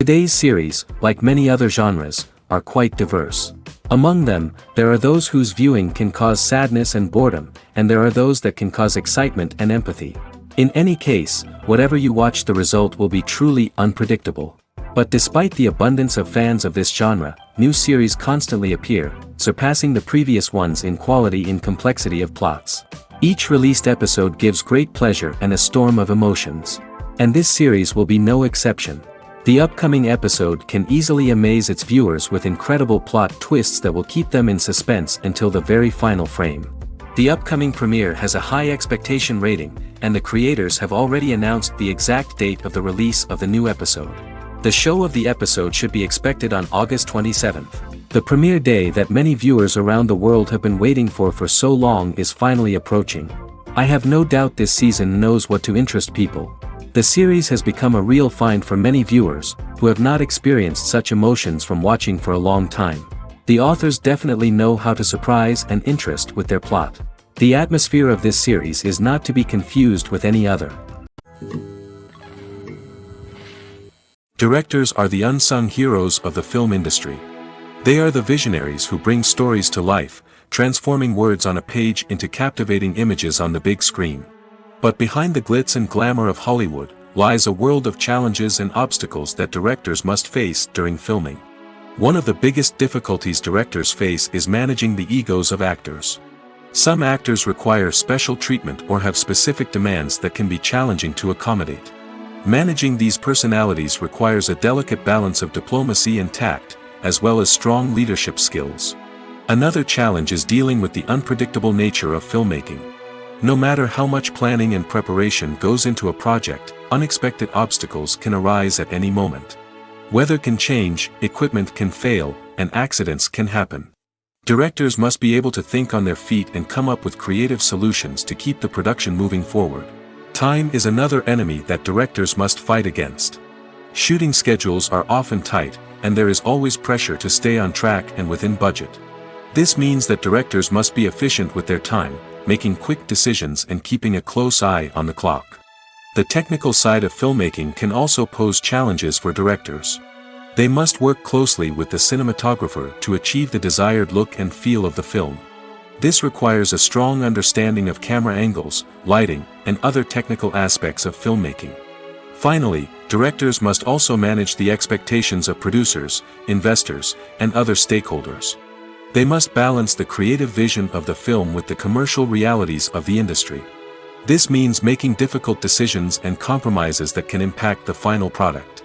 Today's series, like many other genres, are quite diverse. Among them, there are those whose viewing can cause sadness and boredom, and there are those that can cause excitement and empathy. In any case, whatever you watch, the result will be truly unpredictable. But despite the abundance of fans of this genre, new series constantly appear, surpassing the previous ones in quality and complexity of plots. Each released episode gives great pleasure and a storm of emotions. And this series will be no exception. The upcoming episode can easily amaze its viewers with incredible plot twists that will keep them in suspense until the very final frame. The upcoming premiere has a high expectation rating, and the creators have already announced the exact date of the release of the new episode. The show of the episode should be expected on August 27th. The premiere day that many viewers around the world have been waiting for so long is finally approaching. I have no doubt this season knows what to interest people. The series has become a real find for many viewers, who have not experienced such emotions from watching for a long time. The authors definitely know how to surprise and interest with their plot. The atmosphere of this series is not to be confused with any other. Directors are the unsung heroes of the film industry. They are the visionaries who bring stories to life, transforming words on a page into captivating images on the big screen. But behind the glitz and glamour of Hollywood, lies a world of challenges and obstacles that directors must face during filming. One of the biggest difficulties directors face is managing the egos of actors. Some actors require special treatment or have specific demands that can be challenging to accommodate. Managing these personalities requires a delicate balance of diplomacy and tact, as well as strong leadership skills. Another challenge is dealing with the unpredictable nature of filmmaking. No matter how much planning and preparation goes into a project, unexpected obstacles can arise at any moment. Weather can change, equipment can fail, and accidents can happen. Directors must be able to think on their feet and come up with creative solutions to keep the production moving forward. Time is another enemy that directors must fight against. Shooting schedules are often tight, and there is always pressure to stay on track and within budget. This means that directors must be efficient with their time, making quick decisions and keeping a close eye on the clock. The technical side of filmmaking can also pose challenges for directors. They must work closely with the cinematographer to achieve the desired look and feel of the film. This requires a strong understanding of camera angles, lighting, and other technical aspects of filmmaking. Finally, directors must also manage the expectations of producers, investors, and other stakeholders. They must balance the creative vision of the film with the commercial realities of the industry. This means making difficult decisions and compromises that can impact the final product.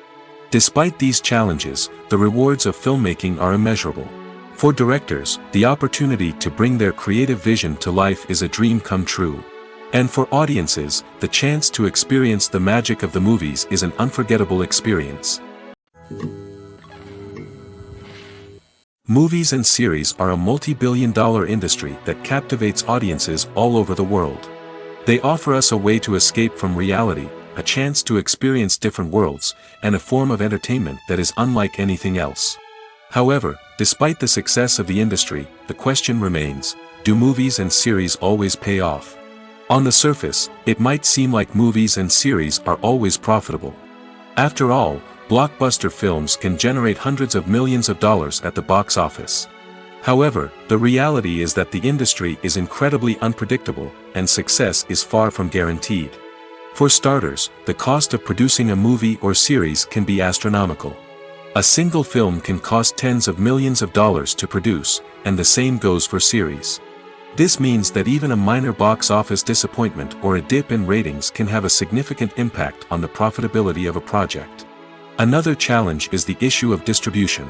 Despite these challenges, the rewards of filmmaking are immeasurable. For directors, the opportunity to bring their creative vision to life is a dream come true. And for audiences, the chance to experience the magic of the movies is an unforgettable experience. Movies and series are a multi-billion-dollar industry that captivates audiences all over the world. They offer us a way to escape from reality, a chance to experience different worlds, and a form of entertainment that is unlike anything else. However, despite the success of the industry, the question remains, do movies and series always pay off? On the surface, it might seem like movies and series are always profitable. After all, blockbuster films can generate hundreds of millions of dollars at the box office. However, the reality is that the industry is incredibly unpredictable, and success is far from guaranteed. For starters, the cost of producing a movie or series can be astronomical. A single film can cost tens of millions of dollars to produce, and the same goes for series. This means that even a minor box office disappointment or a dip in ratings can have a significant impact on the profitability of a project. Another challenge is the issue of distribution.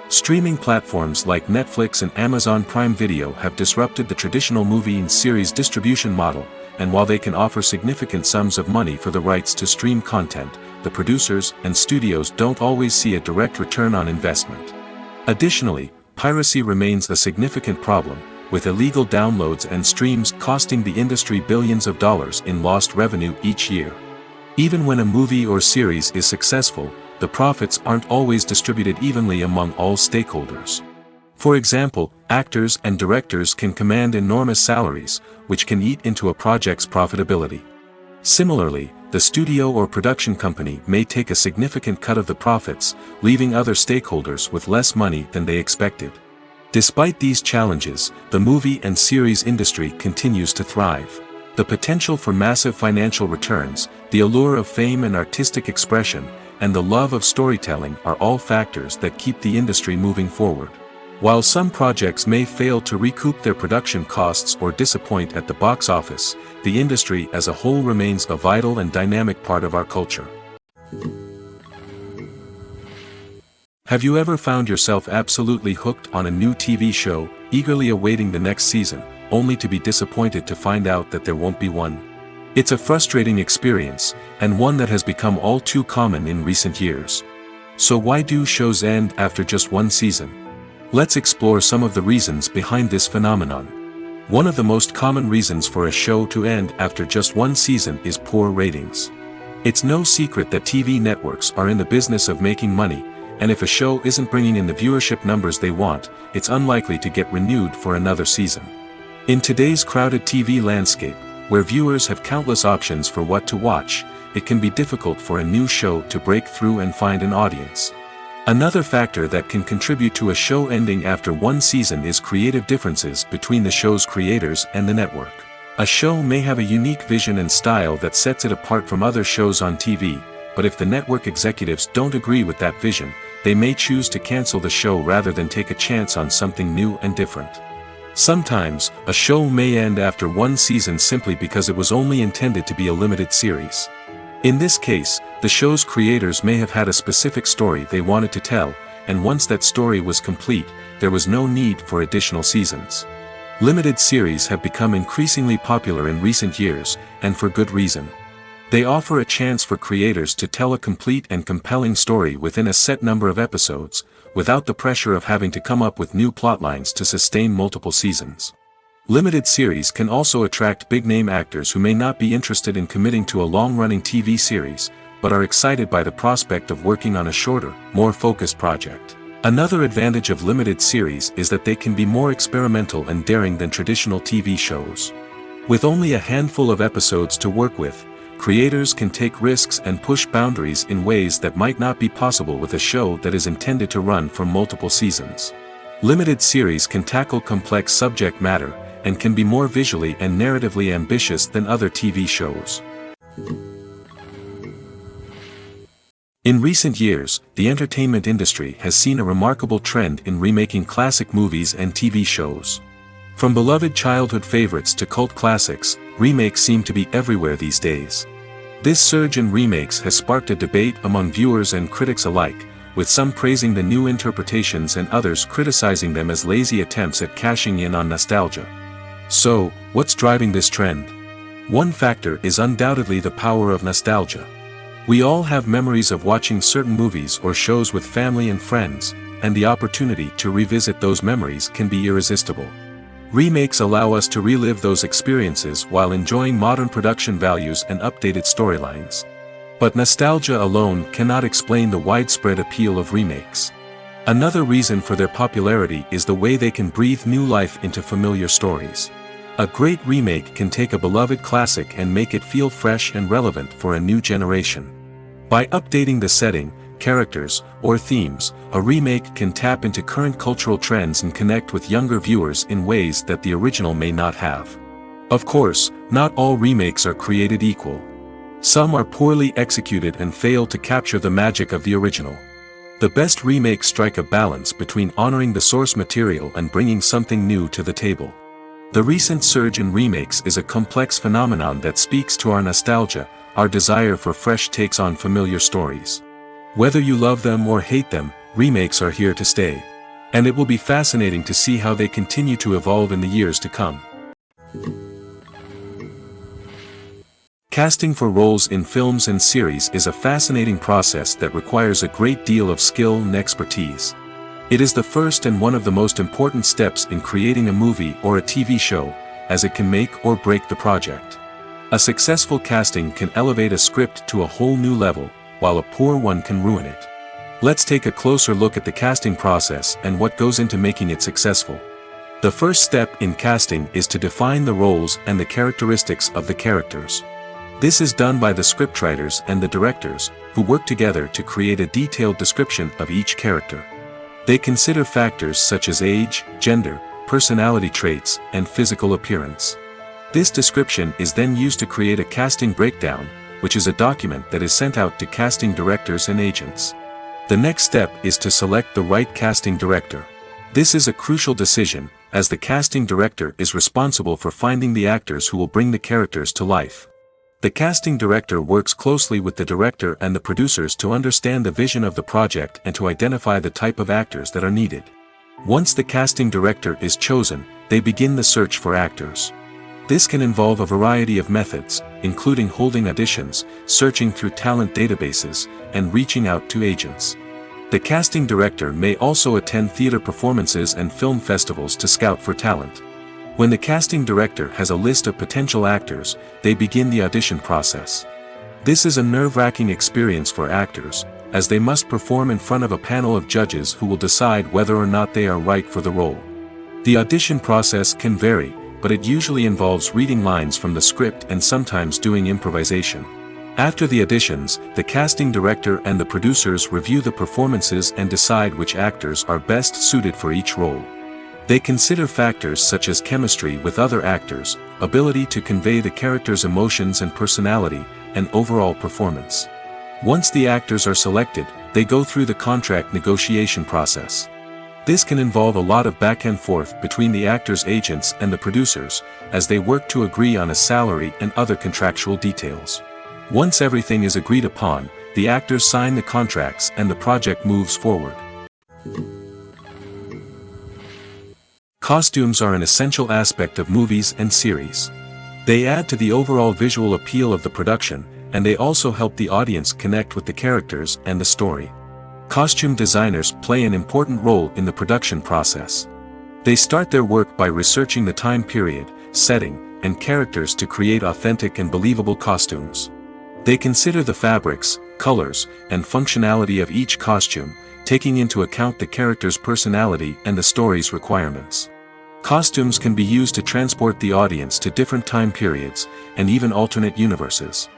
Streaming platforms like Netflix and Amazon Prime Video have disrupted the traditional movie and series distribution model, and while they can offer significant sums of money for the rights to stream content, the producers and studios don't always see a direct return on investment. Additionally, piracy remains a significant problem, with illegal downloads and streams costing the industry billions of dollars in lost revenue each year. Even when a movie or series is successful, the profits aren't always distributed evenly among all stakeholders. For example, actors and directors can command enormous salaries, which can eat into a project's profitability. Similarly, the studio or production company may take a significant cut of the profits, leaving other stakeholders with less money than they expected. Despite these challenges, the movie and series industry continues to thrive. The potential for massive financial returns, the allure of fame and artistic expression, and the love of storytelling are all factors that keep the industry moving forward. While some projects may fail to recoup their production costs or disappoint at the box office, the industry as a whole remains a vital and dynamic part of our culture. Have you ever found yourself absolutely hooked on a new TV show, eagerly awaiting the next season, only to be disappointed to find out that there won't be one? It's a frustrating experience, and one that has become all too common in recent years. So why do shows end after just one season? Let's explore some of the reasons behind this phenomenon. One of the most common reasons for a show to end after just one season is poor ratings. It's no secret that TV networks are in the business of making money, and if a show isn't bringing in the viewership numbers they want, it's unlikely to get renewed for another season. In today's crowded TV landscape, where viewers have countless options for what to watch, it can be difficult for a new show to break through and find an audience. Another factor that can contribute to a show ending after one season is creative differences between the show's creators and the network. A show may have a unique vision and style that sets it apart from other shows on TV, but if the network executives don't agree with that vision, they may choose to cancel the show rather than take a chance on something new and different. Sometimes, a show may end after one season simply because it was only intended to be a limited series. In this case, the show's creators may have had a specific story they wanted to tell, and once that story was complete, there was no need for additional seasons. Limited series have become increasingly popular in recent years, and for good reason. They offer a chance for creators to tell a complete and compelling story within a set number of episodes, without the pressure of having to come up with new plotlines to sustain multiple seasons. Limited series can also attract big-name actors who may not be interested in committing to a long-running TV series, but are excited by the prospect of working on a shorter, more focused project. Another advantage of limited series is that they can be more experimental and daring than traditional TV shows. With only a handful of episodes to work with, creators can take risks and push boundaries in ways that might not be possible with a show that is intended to run for multiple seasons. Limited series can tackle complex subject matter, and can be more visually and narratively ambitious than other TV shows. In recent years, the entertainment industry has seen a remarkable trend in remaking classic movies and TV shows. From beloved childhood favorites to cult classics, remakes seem to be everywhere these days. This surge in remakes has sparked a debate among viewers and critics alike, with some praising the new interpretations and others criticizing them as lazy attempts at cashing in on nostalgia. So, what's driving this trend? One factor is undoubtedly the power of nostalgia. We all have memories of watching certain movies or shows with family and friends, and the opportunity to revisit those memories can be irresistible. Remakes allow us to relive those experiences while enjoying modern production values and updated storylines. But nostalgia alone cannot explain the widespread appeal of remakes. Another reason for their popularity is the way they can breathe new life into familiar stories. A great remake can take a beloved classic and make it feel fresh and relevant for a new generation. By updating the setting, characters, or themes, a remake can tap into current cultural trends and connect with younger viewers in ways that the original may not have. Of course, not all remakes are created equal. Some are poorly executed and fail to capture the magic of the original. The best remakes strike a balance between honoring the source material and bringing something new to the table. The recent surge in remakes is a complex phenomenon that speaks to our nostalgia, our desire for fresh takes on familiar stories. Whether you love them or hate them, remakes are here to stay. And it will be fascinating to see how they continue to evolve in the years to come. Casting for roles in films and series is a fascinating process that requires a great deal of skill and expertise. It is the first and one of the most important steps in creating a movie or a TV show, as it can make or break the project. A successful casting can elevate a script to a whole new level, while a poor one can ruin it. Let's take a closer look at the casting process and what goes into making it successful. The first step in casting is to define the roles and the characteristics of the characters. This is done by the scriptwriters and the directors, who work together to create a detailed description of each character. They consider factors such as age, gender, personality traits, and physical appearance. This description is then used to create a casting breakdown, which is a document that is sent out to casting directors and agents. The next step is to select the right casting director. This is a crucial decision, as the casting director is responsible for finding the actors who will bring the characters to life. The casting director works closely with the director and the producers to understand the vision of the project and to identify the type of actors that are needed. Once the casting director is chosen, they begin the search for actors. This can involve a variety of methods, including holding auditions, searching through talent databases, and reaching out to agents. The casting director may also attend theater performances and film festivals to scout for talent. When the casting director has a list of potential actors, they begin the audition process. This is a nerve-wracking experience for actors, as they must perform in front of a panel of judges who will decide whether or not they are right for the role. The audition process can vary, but it usually involves reading lines from the script and sometimes doing improvisation. After the auditions, the casting director and the producers review the performances and decide which actors are best suited for each role. They consider factors such as chemistry with other actors, ability to convey the character's emotions and personality, and overall performance. Once the actors are selected, they go through the contract negotiation process. This can involve a lot of back and forth between the actors' agents and the producers, as they work to agree on a salary and other contractual details. Once everything is agreed upon, the actors sign the contracts and the project moves forward. Costumes are an essential aspect of movies and series. They add to the overall visual appeal of the production, and they also help the audience connect with the characters and the story. Costume designers play an important role in the production process. They start their work by researching the time period, setting, and characters to create authentic and believable costumes. They consider the fabrics, colors, and functionality of each costume, taking into account the character's personality and the story's requirements. Costumes can be used to transport the audience to different time periods, and even alternate universes.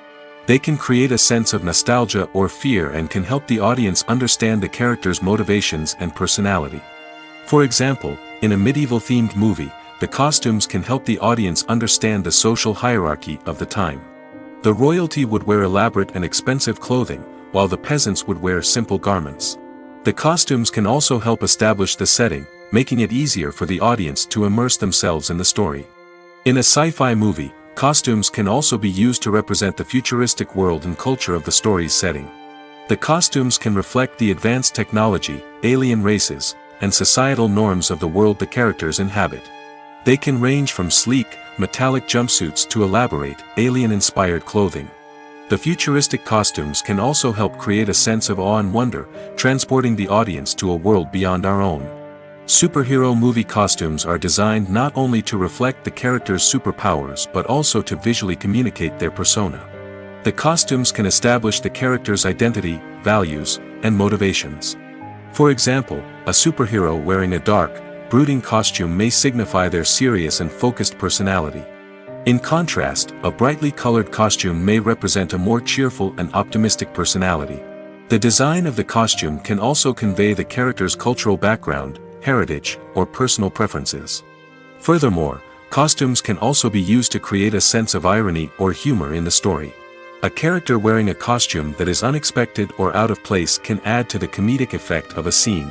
They can create a sense of nostalgia or fear and can help the audience understand the character's motivations and personality. For example, in a medieval-themed movie, the costumes can help the audience understand the social hierarchy of the time. The royalty would wear elaborate and expensive clothing, while the peasants would wear simple garments. The costumes can also help establish the setting, making it easier for the audience to immerse themselves in the story. In a sci-fi movie, costumes can also be used to represent the futuristic world and culture of the story's setting. The costumes can reflect the advanced technology, alien races, and societal norms of the world the characters inhabit. They can range from sleek, metallic jumpsuits to elaborate, alien-inspired clothing. The futuristic costumes can also help create a sense of awe and wonder, transporting the audience to a world beyond our own. Superhero movie costumes are designed not only to reflect the character's superpowers but also to visually communicate their persona. The costumes can establish the character's identity, values, and motivations. For example, a superhero wearing a dark, brooding costume may signify their serious and focused personality. In contrast, a brightly colored costume may represent a more cheerful and optimistic personality. The design of the costume can also convey the character's cultural background, heritage, or personal preferences. Furthermore, costumes can also be used to create a sense of irony or humor in the story. A character wearing a costume that is unexpected or out of place can add to the comedic effect of a scene.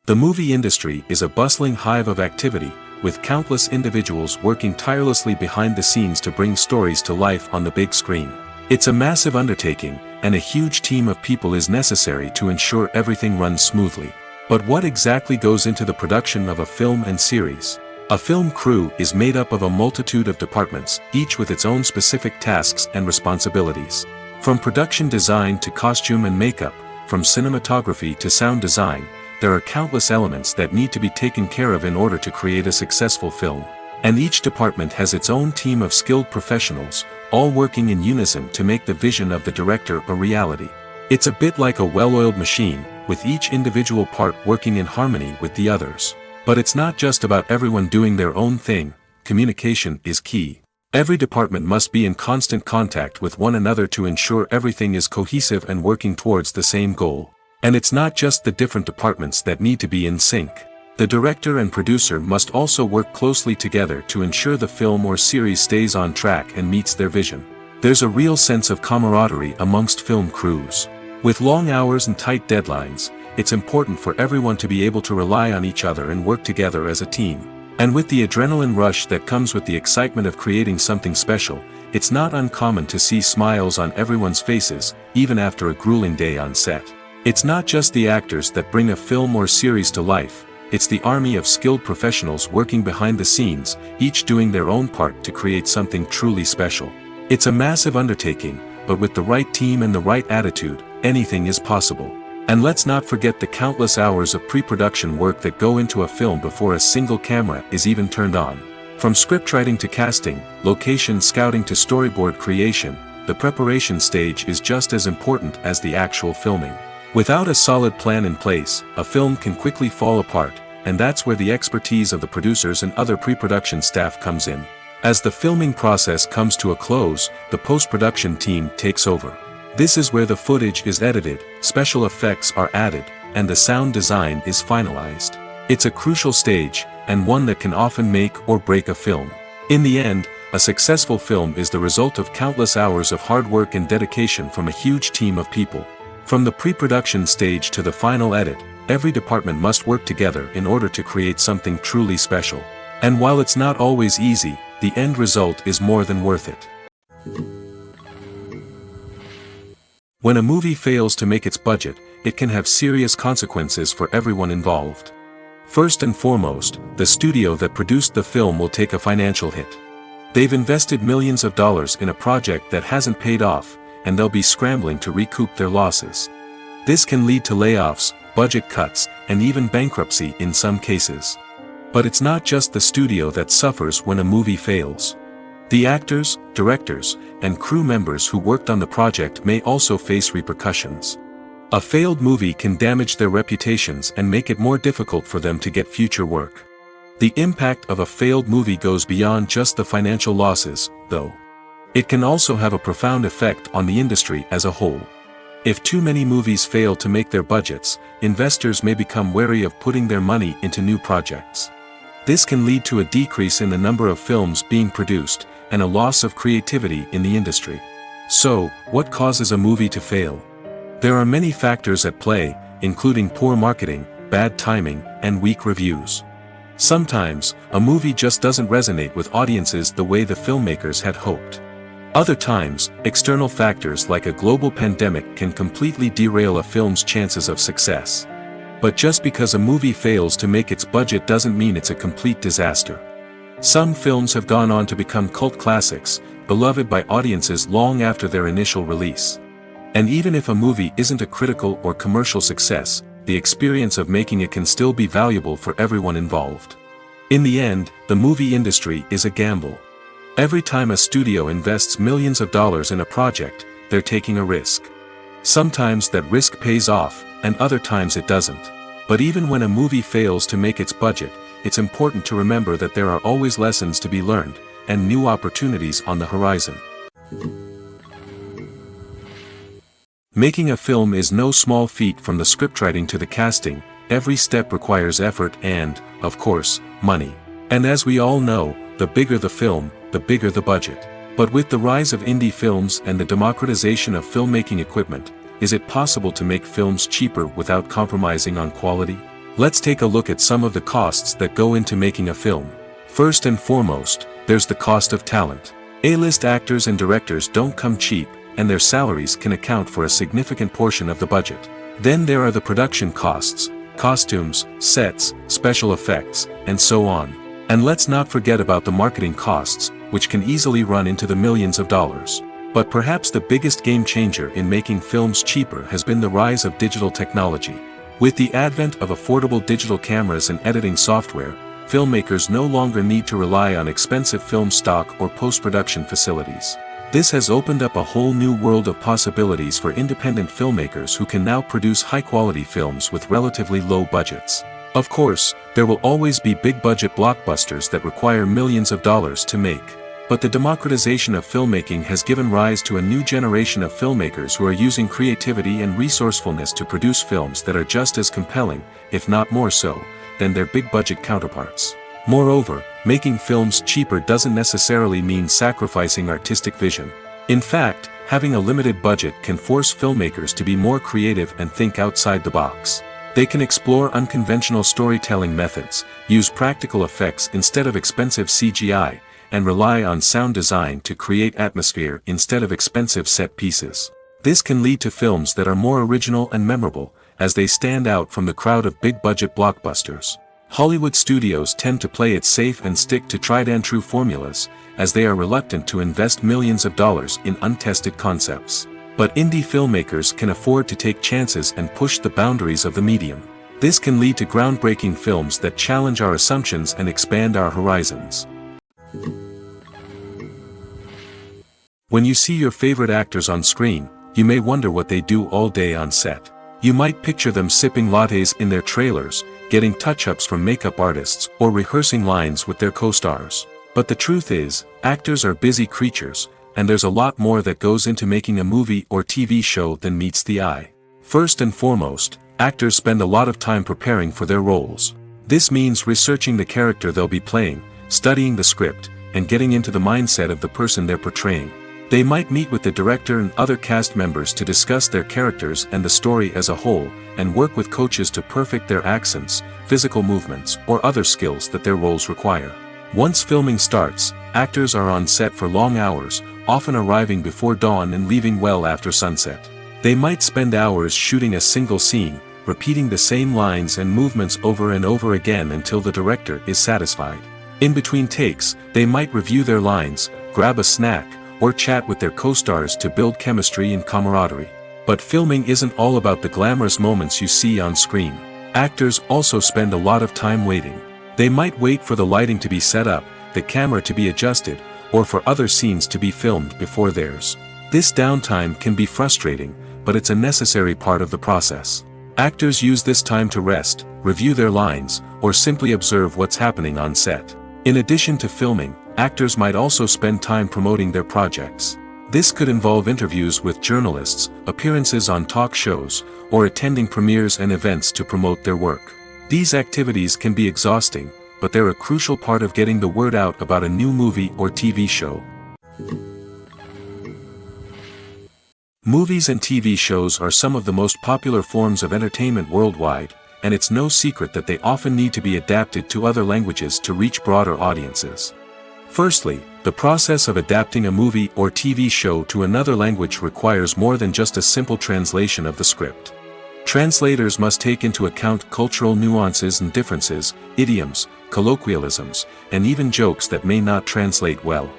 The movie industry is a bustling hive of activity, with countless individuals working tirelessly behind the scenes to bring stories to life on the big screen. It's a massive undertaking, and a huge team of people is necessary to ensure everything runs smoothly. But what exactly goes into the production of a film and series? A film crew is made up of a multitude of departments, each with its own specific tasks and responsibilities. From production design to costume and makeup, from cinematography to sound design, there are countless elements that need to be taken care of in order to create a successful film. And each department has its own team of skilled professionals, all working in unison to make the vision of the director a reality. It's a bit like a well-oiled machine, with each individual part working in harmony with the others. But it's not just about everyone doing their own thing. communication is key. Every department must be in constant contact with one another to ensure everything is cohesive and working towards the same goal. And it's not just the different departments that need to be in sync. The director and producer must also work closely together to ensure the film or series stays on track and meets their vision. There's a real sense of camaraderie amongst film crews. With long hours and tight deadlines, it's important for everyone to be able to rely on each other and work together as a team. And with the adrenaline rush that comes with the excitement of creating something special, it's not uncommon to see smiles on everyone's faces, even after a grueling day on set. It's not just the actors that bring a film or series to life, it's the army of skilled professionals working behind the scenes, each doing their own part to create something truly special. It's a massive undertaking, but with the right team and the right attitude, anything is possible. And let's not forget the countless hours of pre-production work that go into a film before a single camera is even turned on. From scriptwriting to casting, location scouting to storyboard creation, the preparation stage is just as important as the actual filming. Without a solid plan in place, a film can quickly fall apart, and that's where the expertise of the producers and other pre-production staff comes in. As the filming process comes to a close, the post-production team takes over. This is where the footage is edited, special effects are added, and the sound design is finalized. It's a crucial stage, and one that can often make or break a film. In the end, a successful film is the result of countless hours of hard work and dedication from a huge team of people. From the pre-production stage to the final edit, every department must work together in order to create something truly special. And while it's not always easy, the end result is more than worth it. When a movie fails to make its budget, it can have serious consequences for everyone involved. First and foremost, the studio that produced the film will take a financial hit. They've invested millions of dollars in a project that hasn't paid off, and they'll be scrambling to recoup their losses. This can lead to layoffs, budget cuts, and even bankruptcy in some cases. But it's not just the studio that suffers when a movie fails. The actors, directors, and crew members who worked on the project may also face repercussions. A failed movie can damage their reputations and make it more difficult for them to get future work. The impact of a failed movie goes beyond just the financial losses, though. It can also have a profound effect on the industry as a whole. If too many movies fail to make their budgets, investors may become wary of putting their money into new projects. This can lead to a decrease in the number of films being produced, and a loss of creativity in the industry. So, what causes a movie to fail? There are many factors at play, including poor marketing, bad timing, and weak reviews. Sometimes, a movie just doesn't resonate with audiences the way the filmmakers had hoped. Other times, external factors like a global pandemic can completely derail a film's chances of success. But just because a movie fails to make its budget doesn't mean it's a complete disaster. Some films have gone on to become cult classics, beloved by audiences long after their initial release. And even if a movie isn't a critical or commercial success, the experience of making it can still be valuable for everyone involved. In the end, the movie industry is a gamble. Every time a studio invests millions of dollars in a project, they're taking a risk. Sometimes that risk pays off, and other times it doesn't. But even when a movie fails to make its budget, it's important to remember that there are always lessons to be learned, and new opportunities on the horizon. Making a film is no small feat. From the scriptwriting to the casting, every step requires effort and, of course, money. And as we all know, the bigger the film, the bigger the budget. But with the rise of indie films and the democratization of filmmaking equipment, is it possible to make films cheaper without compromising on quality? Let's take a look at some of the costs that go into making a film. First and foremost, there's the cost of talent. A-list actors and directors don't come cheap, and their salaries can account for a significant portion of the budget. Then there are the production costs, costumes, sets, special effects, and so on. And let's not forget about the marketing costs, which can easily run into the millions of dollars. But perhaps the biggest game changer in making films cheaper has been the rise of digital technology. With the advent of affordable digital cameras and editing software, filmmakers no longer need to rely on expensive film stock or post-production facilities. This has opened up a whole new world of possibilities for independent filmmakers who can now produce high-quality films with relatively low budgets. Of course, there will always be big-budget blockbusters that require millions of dollars to make. But the democratization of filmmaking has given rise to a new generation of filmmakers who are using creativity and resourcefulness to produce films that are just as compelling, if not more so, than their big-budget counterparts. Moreover, making films cheaper doesn't necessarily mean sacrificing artistic vision. In fact, having a limited budget can force filmmakers to be more creative and think outside the box. They can explore unconventional storytelling methods, use practical effects instead of expensive CGI, and rely on sound design to create atmosphere instead of expensive set pieces. This can lead to films that are more original and memorable, as they stand out from the crowd of big-budget blockbusters. Hollywood studios tend to play it safe and stick to tried-and-true formulas, as they are reluctant to invest millions of dollars in untested concepts. But indie filmmakers can afford to take chances and push the boundaries of the medium. This can lead to groundbreaking films that challenge our assumptions and expand our horizons. When you see your favorite actors on screen, you may wonder what they do all day on set. You might picture them sipping lattes in their trailers, getting touch-ups from makeup artists, or rehearsing lines with their co-stars. But the truth is, actors are busy creatures, and there's a lot more that goes into making a movie or TV show than meets the eye. First and foremost, actors spend a lot of time preparing for their roles. This means researching the character they'll be playing, studying the script, and getting into the mindset of the person they're portraying. They might meet with the director and other cast members to discuss their characters and the story as a whole, and work with coaches to perfect their accents, physical movements, or other skills that their roles require. Once filming starts, actors are on set for long hours, often arriving before dawn and leaving well after sunset. They might spend hours shooting a single scene, repeating the same lines and movements over and over again until the director is satisfied. In between takes, they might review their lines, grab a snack, or chat with their co-stars to build chemistry and camaraderie. But filming isn't all about the glamorous moments you see on screen. Actors also spend a lot of time waiting. They might wait for the lighting to be set up, the camera to be adjusted, or for other scenes to be filmed before theirs. This downtime can be frustrating, but it's a necessary part of the process. Actors use this time to rest, review their lines, or simply observe what's happening on set. In addition to filming, actors might also spend time promoting their projects. This could involve interviews with journalists, appearances on talk shows, or attending premieres and events to promote their work. These activities can be exhausting, but they're a crucial part of getting the word out about a new movie or TV show. Movies and TV shows are some of the most popular forms of entertainment worldwide, and it's no secret that they often need to be adapted to other languages to reach broader audiences. Firstly, the process of adapting a movie or TV show to another language requires more than just a simple translation of the script. Translators must take into account cultural nuances and differences, idioms, colloquialisms, and even jokes that may not translate well.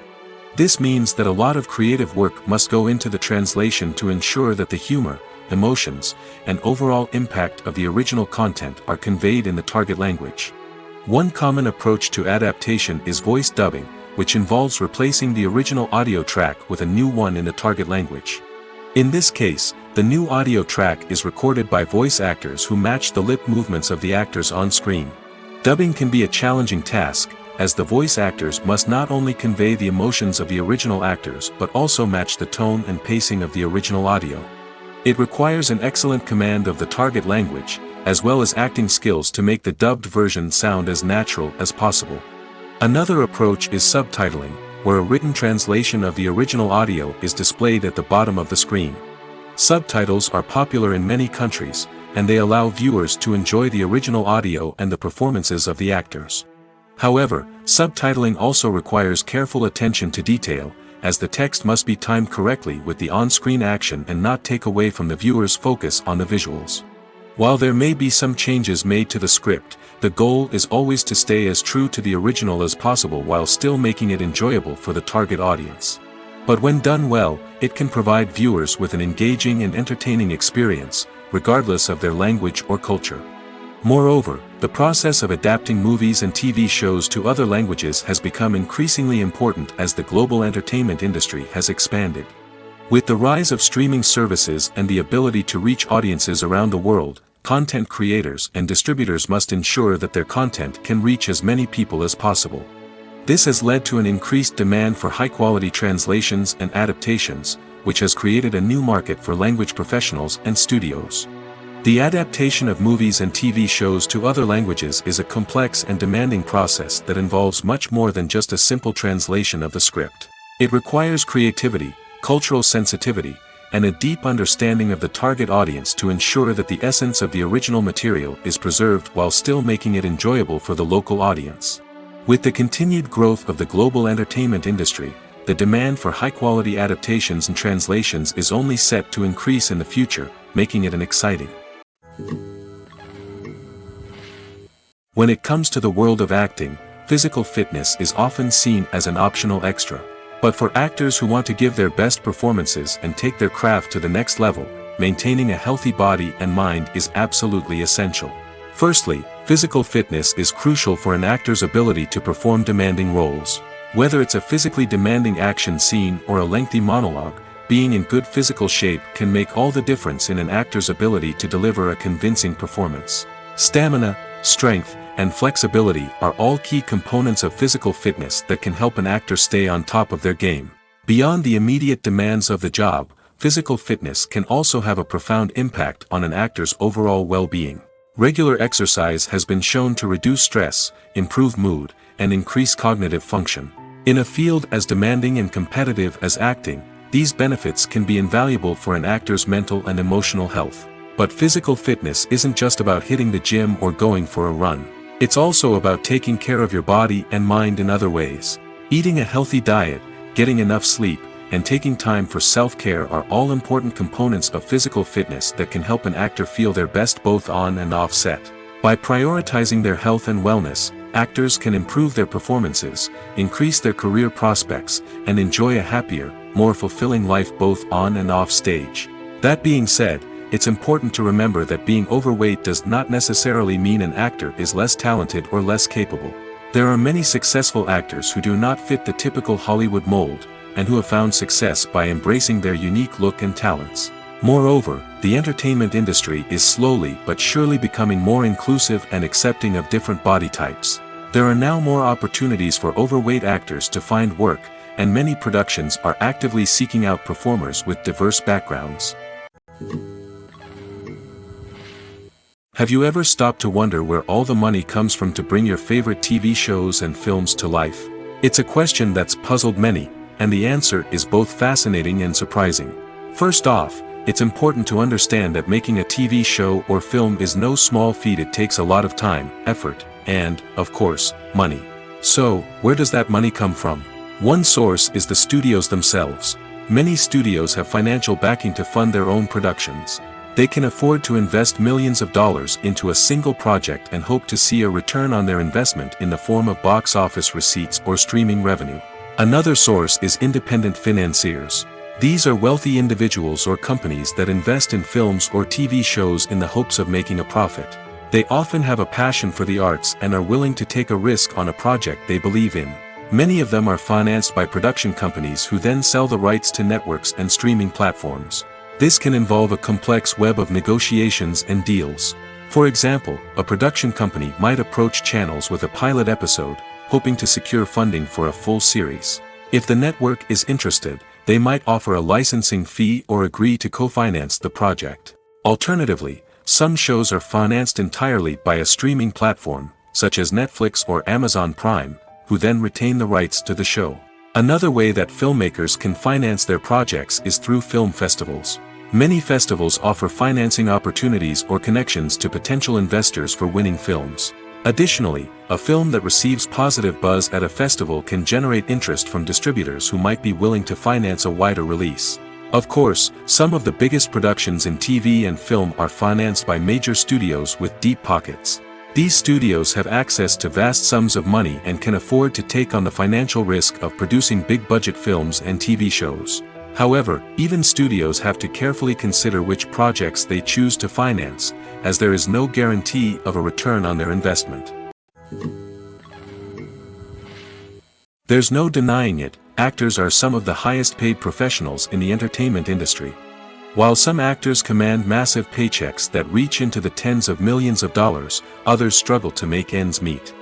This means that a lot of creative work must go into the translation to ensure that the humor, emotions, and overall impact of the original content are conveyed in the target language. One common approach to adaptation is voice dubbing, which involves replacing the original audio track with a new one in the target language. In this case, the new audio track is recorded by voice actors who match the lip movements of the actors on screen. Dubbing can be a challenging task, as the voice actors must not only convey the emotions of the original actors but also match the tone and pacing of the original audio. It requires an excellent command of the target language, as well as acting skills to make the dubbed version sound as natural as possible. Another approach is subtitling, where a written translation of the original audio is displayed at the bottom of the screen. Subtitles are popular in many countries, and they allow viewers to enjoy the original audio and the performances of the actors. However, subtitling also requires careful attention to detail, as the text must be timed correctly with the on-screen action and not take away from the viewer's focus on the visuals. While there may be some changes made to the script, the goal is always to stay as true to the original as possible while still making it enjoyable for the target audience. But when done well, it can provide viewers with an engaging and entertaining experience, regardless of their language or culture. Moreover, the process of adapting movies and TV shows to other languages has become increasingly important as the global entertainment industry has expanded. With the rise of streaming services and the ability to reach audiences around the world, content creators and distributors must ensure that their content can reach as many people as possible. This has led to an increased demand for high-quality translations and adaptations, which has created a new market for language professionals and studios. The adaptation of movies and TV shows to other languages is a complex and demanding process that involves much more than just a simple translation of the script. It requires creativity, cultural sensitivity, and a deep understanding of the target audience to ensure that the essence of the original material is preserved while still making it enjoyable for the local audience. With the continued growth of the global entertainment industry, the demand for high-quality adaptations and translations is only set to increase in the future, making it an exciting. When it comes to the world of acting, physical fitness is often seen as an optional extra. But for actors who want to give their best performances and take their craft to the next level, maintaining a healthy body and mind is absolutely essential. Firstly, physical fitness is crucial for an actor's ability to perform demanding roles. Whether it's a physically demanding action scene or a lengthy monologue, being in good physical shape can make all the difference in an actor's ability to deliver a convincing performance. Stamina, strength, and flexibility are all key components of physical fitness that can help an actor stay on top of their game. Beyond the immediate demands of the job, physical fitness can also have a profound impact on an actor's overall well-being. Regular exercise has been shown to reduce stress, improve mood, and increase cognitive function. In a field as demanding and competitive as acting, these benefits can be invaluable for an actor's mental and emotional health. But physical fitness isn't just about hitting the gym or going for a run. It's also about taking care of your body and mind in other ways. Eating a healthy diet, getting enough sleep, and taking time for self-care are all important components of physical fitness that can help an actor feel their best both on and off set. By prioritizing their health and wellness, actors can improve their performances, increase their career prospects, and enjoy a happier, more fulfilling life both on and off stage. That being said, it's important to remember that being overweight does not necessarily mean an actor is less talented or less capable. There are many successful actors who do not fit the typical Hollywood mold, and who have found success by embracing their unique look and talents. Moreover, the entertainment industry is slowly but surely becoming more inclusive and accepting of different body types. There are now more opportunities for overweight actors to find work, and many productions are actively seeking out performers with diverse backgrounds. Have you ever stopped to wonder where all the money comes from to bring your favorite TV shows and films to life? It's a question that's puzzled many, and the answer is both fascinating and surprising. First off, it's important to understand that making a TV show or film is no small feat. It takes a lot of time, effort, and, of course, money. So, where does that money come from? One source is the studios themselves. Many studios have financial backing to fund their own productions. They can afford to invest millions of dollars into a single project and hope to see a return on their investment in the form of box office receipts or streaming revenue. Another source is independent financiers. These are wealthy individuals or companies that invest in films or TV shows in the hopes of making a profit. They often have a passion for the arts and are willing to take a risk on a project they believe in. Many of them are financed by production companies who then sell the rights to networks and streaming platforms. This can involve a complex web of negotiations and deals. For example, a production company might approach channels with a pilot episode, hoping to secure funding for a full series. If the network is interested, they might offer a licensing fee or agree to co-finance the project. Alternatively, some shows are financed entirely by a streaming platform, such as Netflix or Amazon Prime, who then retain the rights to the show. Another way that filmmakers can finance their projects is through film festivals. Many festivals offer financing opportunities or connections to potential investors for winning films. Additionally, a film that receives positive buzz at a festival can generate interest from distributors who might be willing to finance a wider release. Of course, some of the biggest productions in TV and film are financed by major studios with deep pockets. These studios have access to vast sums of money and can afford to take on the financial risk of producing big-budget films and TV shows. However, even studios have to carefully consider which projects they choose to finance, as there is no guarantee of a return on their investment. There's no denying it, actors are some of the highest-paid professionals in the entertainment industry. While some actors command massive paychecks that reach into the tens of millions of dollars, others struggle to make ends meet.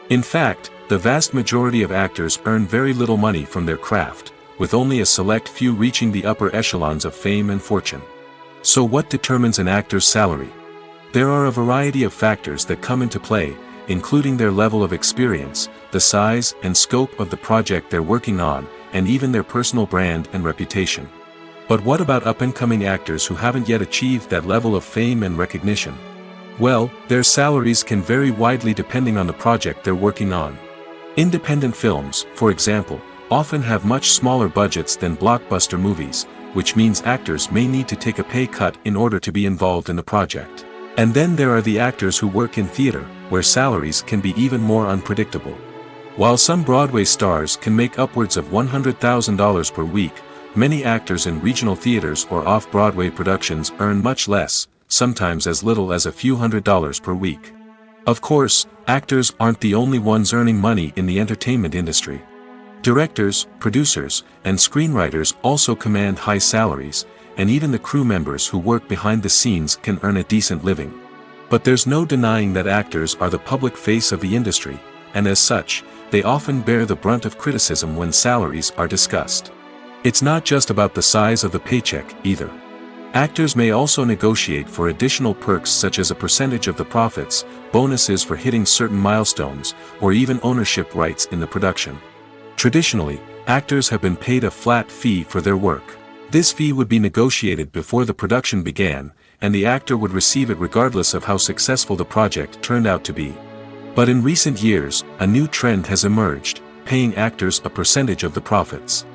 In fact, the vast majority of actors earn very little money from their craft, with only a select few reaching the upper echelons of fame and fortune. So what determines an actor's salary? There are a variety of factors that come into play, including their level of experience, the size and scope of the project they're working on, and even their personal brand and reputation. But what about up-and-coming actors who haven't yet achieved that level of fame and recognition? Well, their salaries can vary widely depending on the project they're working on. Independent films, for example, often have much smaller budgets than blockbuster movies, which means actors may need to take a pay cut in order to be involved in the project. And then there are the actors who work in theater, where salaries can be even more unpredictable. While some Broadway stars can make upwards of $100,000 per week, many actors in regional theaters or off-Broadway productions earn much less, sometimes as little as a few $100s per week. Of course, actors aren't the only ones earning money in the entertainment industry. Directors, producers, and screenwriters also command high salaries, and even the crew members who work behind the scenes can earn a decent living. But there's no denying that actors are the public face of the industry, and as such, they often bear the brunt of criticism when salaries are discussed. It's not just about the size of the paycheck, either. Actors may also negotiate for additional perks such as a percentage of the profits, bonuses for hitting certain milestones, or even ownership rights in the production. Traditionally, actors have been paid a flat fee for their work. This fee would be negotiated before the production began, and the actor would receive it regardless of how successful the project turned out to be. But in recent years, a new trend has emerged, paying actors a percentage of the profits.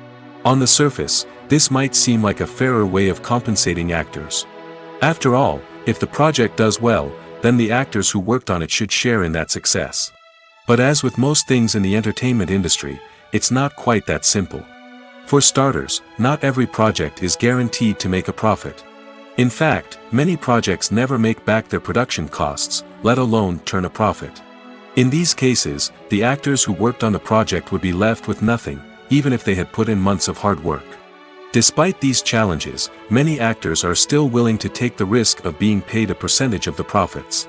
On the surface, this might seem like a fairer way of compensating actors. After all, if the project does well, then the actors who worked on it should share in that success. But as with most things in the entertainment industry, it's not quite that simple. For starters, not every project is guaranteed to make a profit. In fact, many projects never make back their production costs, let alone turn a profit. In these cases, the actors who worked on the project would be left with nothing, even if they had put in months of hard work. Despite these challenges, many actors are still willing to take the risk of being paid a percentage of the profits.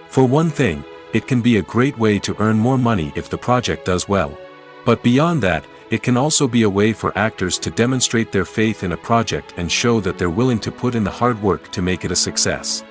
For one thing, it can be a great way to earn more money if the project does well. But beyond that, it can also be a way for actors to demonstrate their faith in a project and show that they're willing to put in the hard work to make it a success.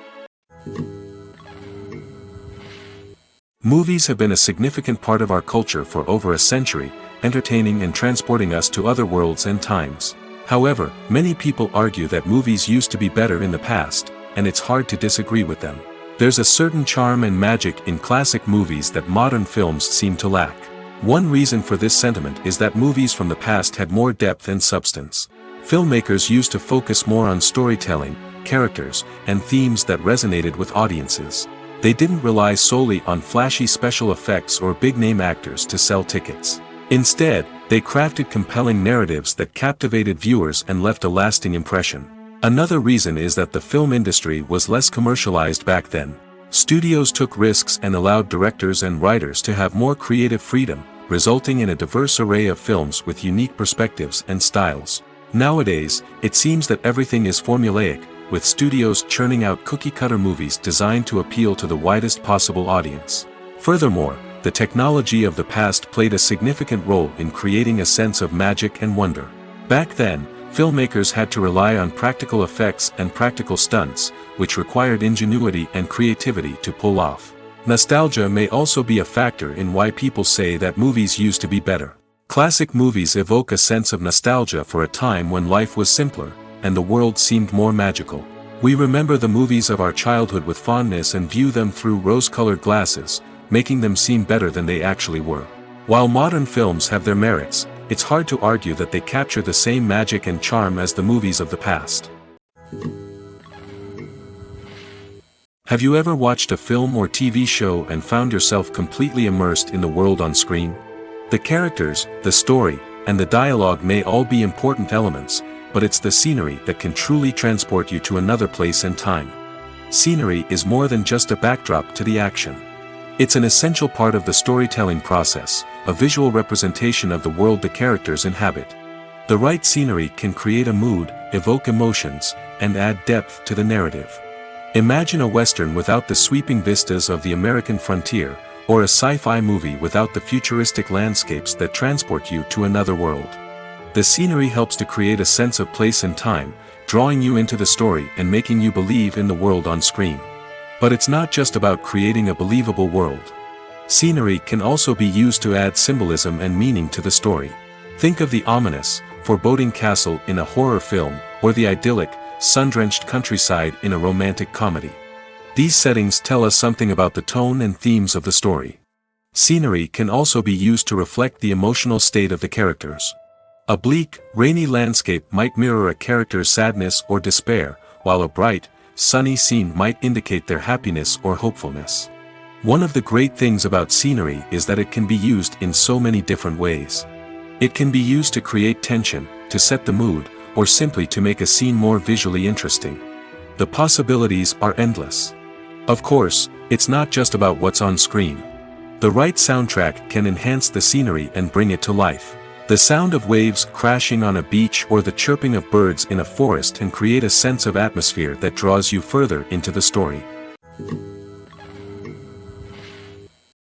Movies have been a significant part of our culture for over a century, entertaining and transporting us to other worlds and times. However, many people argue that movies used to be better in the past, and it's hard to disagree with them. There's a certain charm and magic in classic movies that modern films seem to lack. One reason for this sentiment is that movies from the past had more depth and substance. Filmmakers used to focus more on storytelling, characters, and themes that resonated with audiences. They didn't rely solely on flashy special effects or big-name actors to sell tickets. Instead, they crafted compelling narratives that captivated viewers and left a lasting impression. Another reason is that the film industry was less commercialized back then. Studios took risks and allowed directors and writers to have more creative freedom, resulting in a diverse array of films with unique perspectives and styles. Nowadays, it seems that everything is formulaic, with studios churning out cookie-cutter movies designed to appeal to the widest possible audience. Furthermore, the technology of the past played a significant role in creating a sense of magic and wonder. Back then, filmmakers had to rely on practical effects and practical stunts, which required ingenuity and creativity to pull off. Nostalgia may also be a factor in why people say that movies used to be better. Classic movies evoke a sense of nostalgia for a time when life was simpler, and the world seemed more magical. We remember the movies of our childhood with fondness and view them through rose-colored glasses, making them seem better than they actually were. While modern films have their merits, it's hard to argue that they capture the same magic and charm as the movies of the past. Have you ever watched a film or TV show and found yourself completely immersed in the world on screen? The characters, the story, and the dialogue may all be important elements, but it's the scenery that can truly transport you to another place and time. Scenery is more than just a backdrop to the action. It's an essential part of the storytelling process, a visual representation of the world the characters inhabit. The right scenery can create a mood, evoke emotions, and add depth to the narrative. Imagine a Western without the sweeping vistas of the American frontier, or a sci-fi movie without the futuristic landscapes that transport you to another world. The scenery helps to create a sense of place and time, drawing you into the story and making you believe in the world on screen. But it's not just about creating a believable world. Scenery can also be used to add symbolism and meaning to the story. Think of the ominous, foreboding castle in a horror film, or the idyllic, sun-drenched countryside in a romantic comedy. These settings tell us something about the tone and themes of the story. Scenery can also be used to reflect the emotional state of the characters. A bleak, rainy landscape might mirror a character's sadness or despair, while a bright, sunny scene might indicate their happiness or hopefulness. One of the great things about scenery is that it can be used in so many different ways. It can be used to create tension, to set the mood, or simply to make a scene more visually interesting. The possibilities are endless. Of course, it's not just about what's on screen. The right soundtrack can enhance the scenery and bring it to life. The sound of waves crashing on a beach or the chirping of birds in a forest can create a sense of atmosphere that draws you further into the story.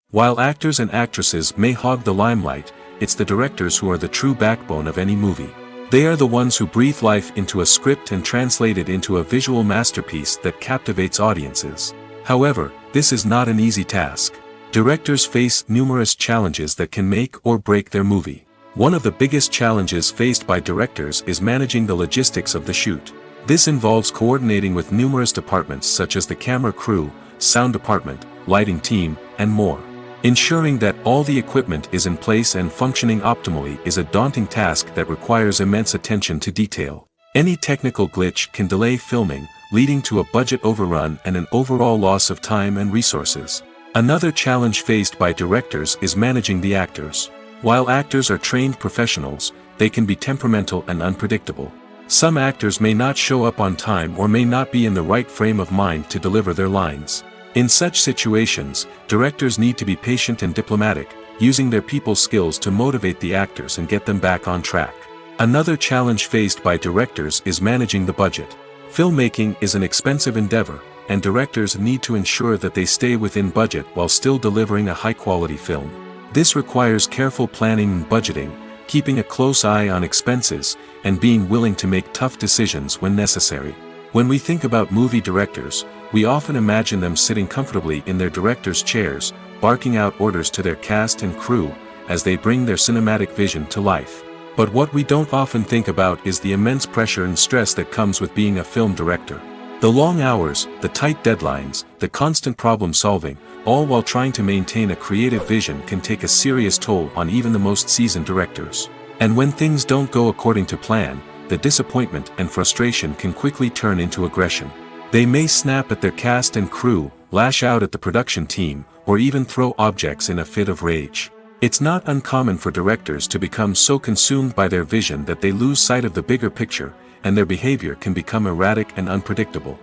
While actors and actresses may hog the limelight, it's the directors who are the true backbone of any movie. They are the ones who breathe life into a script and translate it into a visual masterpiece that captivates audiences. However, this is not an easy task. Directors face numerous challenges that can make or break their movie. One of the biggest challenges faced by directors is managing the logistics of the shoot. This involves coordinating with numerous departments such as the camera crew, sound department, lighting team, and more. Ensuring that all the equipment is in place and functioning optimally is a daunting task that requires immense attention to detail. Any technical glitch can delay filming, leading to a budget overrun and an overall loss of time and resources. Another challenge faced by directors is managing the actors. While actors are trained professionals, they can be temperamental and unpredictable. Some actors may not show up on time or may not be in the right frame of mind to deliver their lines. In such situations, directors need to be patient and diplomatic, using their people skills to motivate the actors and get them back on track. Another challenge faced by directors is managing the budget. Filmmaking is an expensive endeavor, and directors need to ensure that they stay within budget while still delivering a high-quality film. This requires careful planning and budgeting, keeping a close eye on expenses, and being willing to make tough decisions when necessary. When we think about movie directors, we often imagine them sitting comfortably in their director's chairs, barking out orders to their cast and crew, as they bring their cinematic vision to life. But what we don't often think about is the immense pressure and stress that comes with being a film director. The long hours, the tight deadlines, the constant problem solving, all while trying to maintain a creative vision can take a serious toll on even the most seasoned directors. And when things don't go according to plan, the disappointment and frustration can quickly turn into aggression. They may snap at their cast and crew, lash out at the production team, or even throw objects in a fit of rage. It's not uncommon for directors to become so consumed by their vision that they lose sight of the bigger picture, and their behavior can become erratic and unpredictable.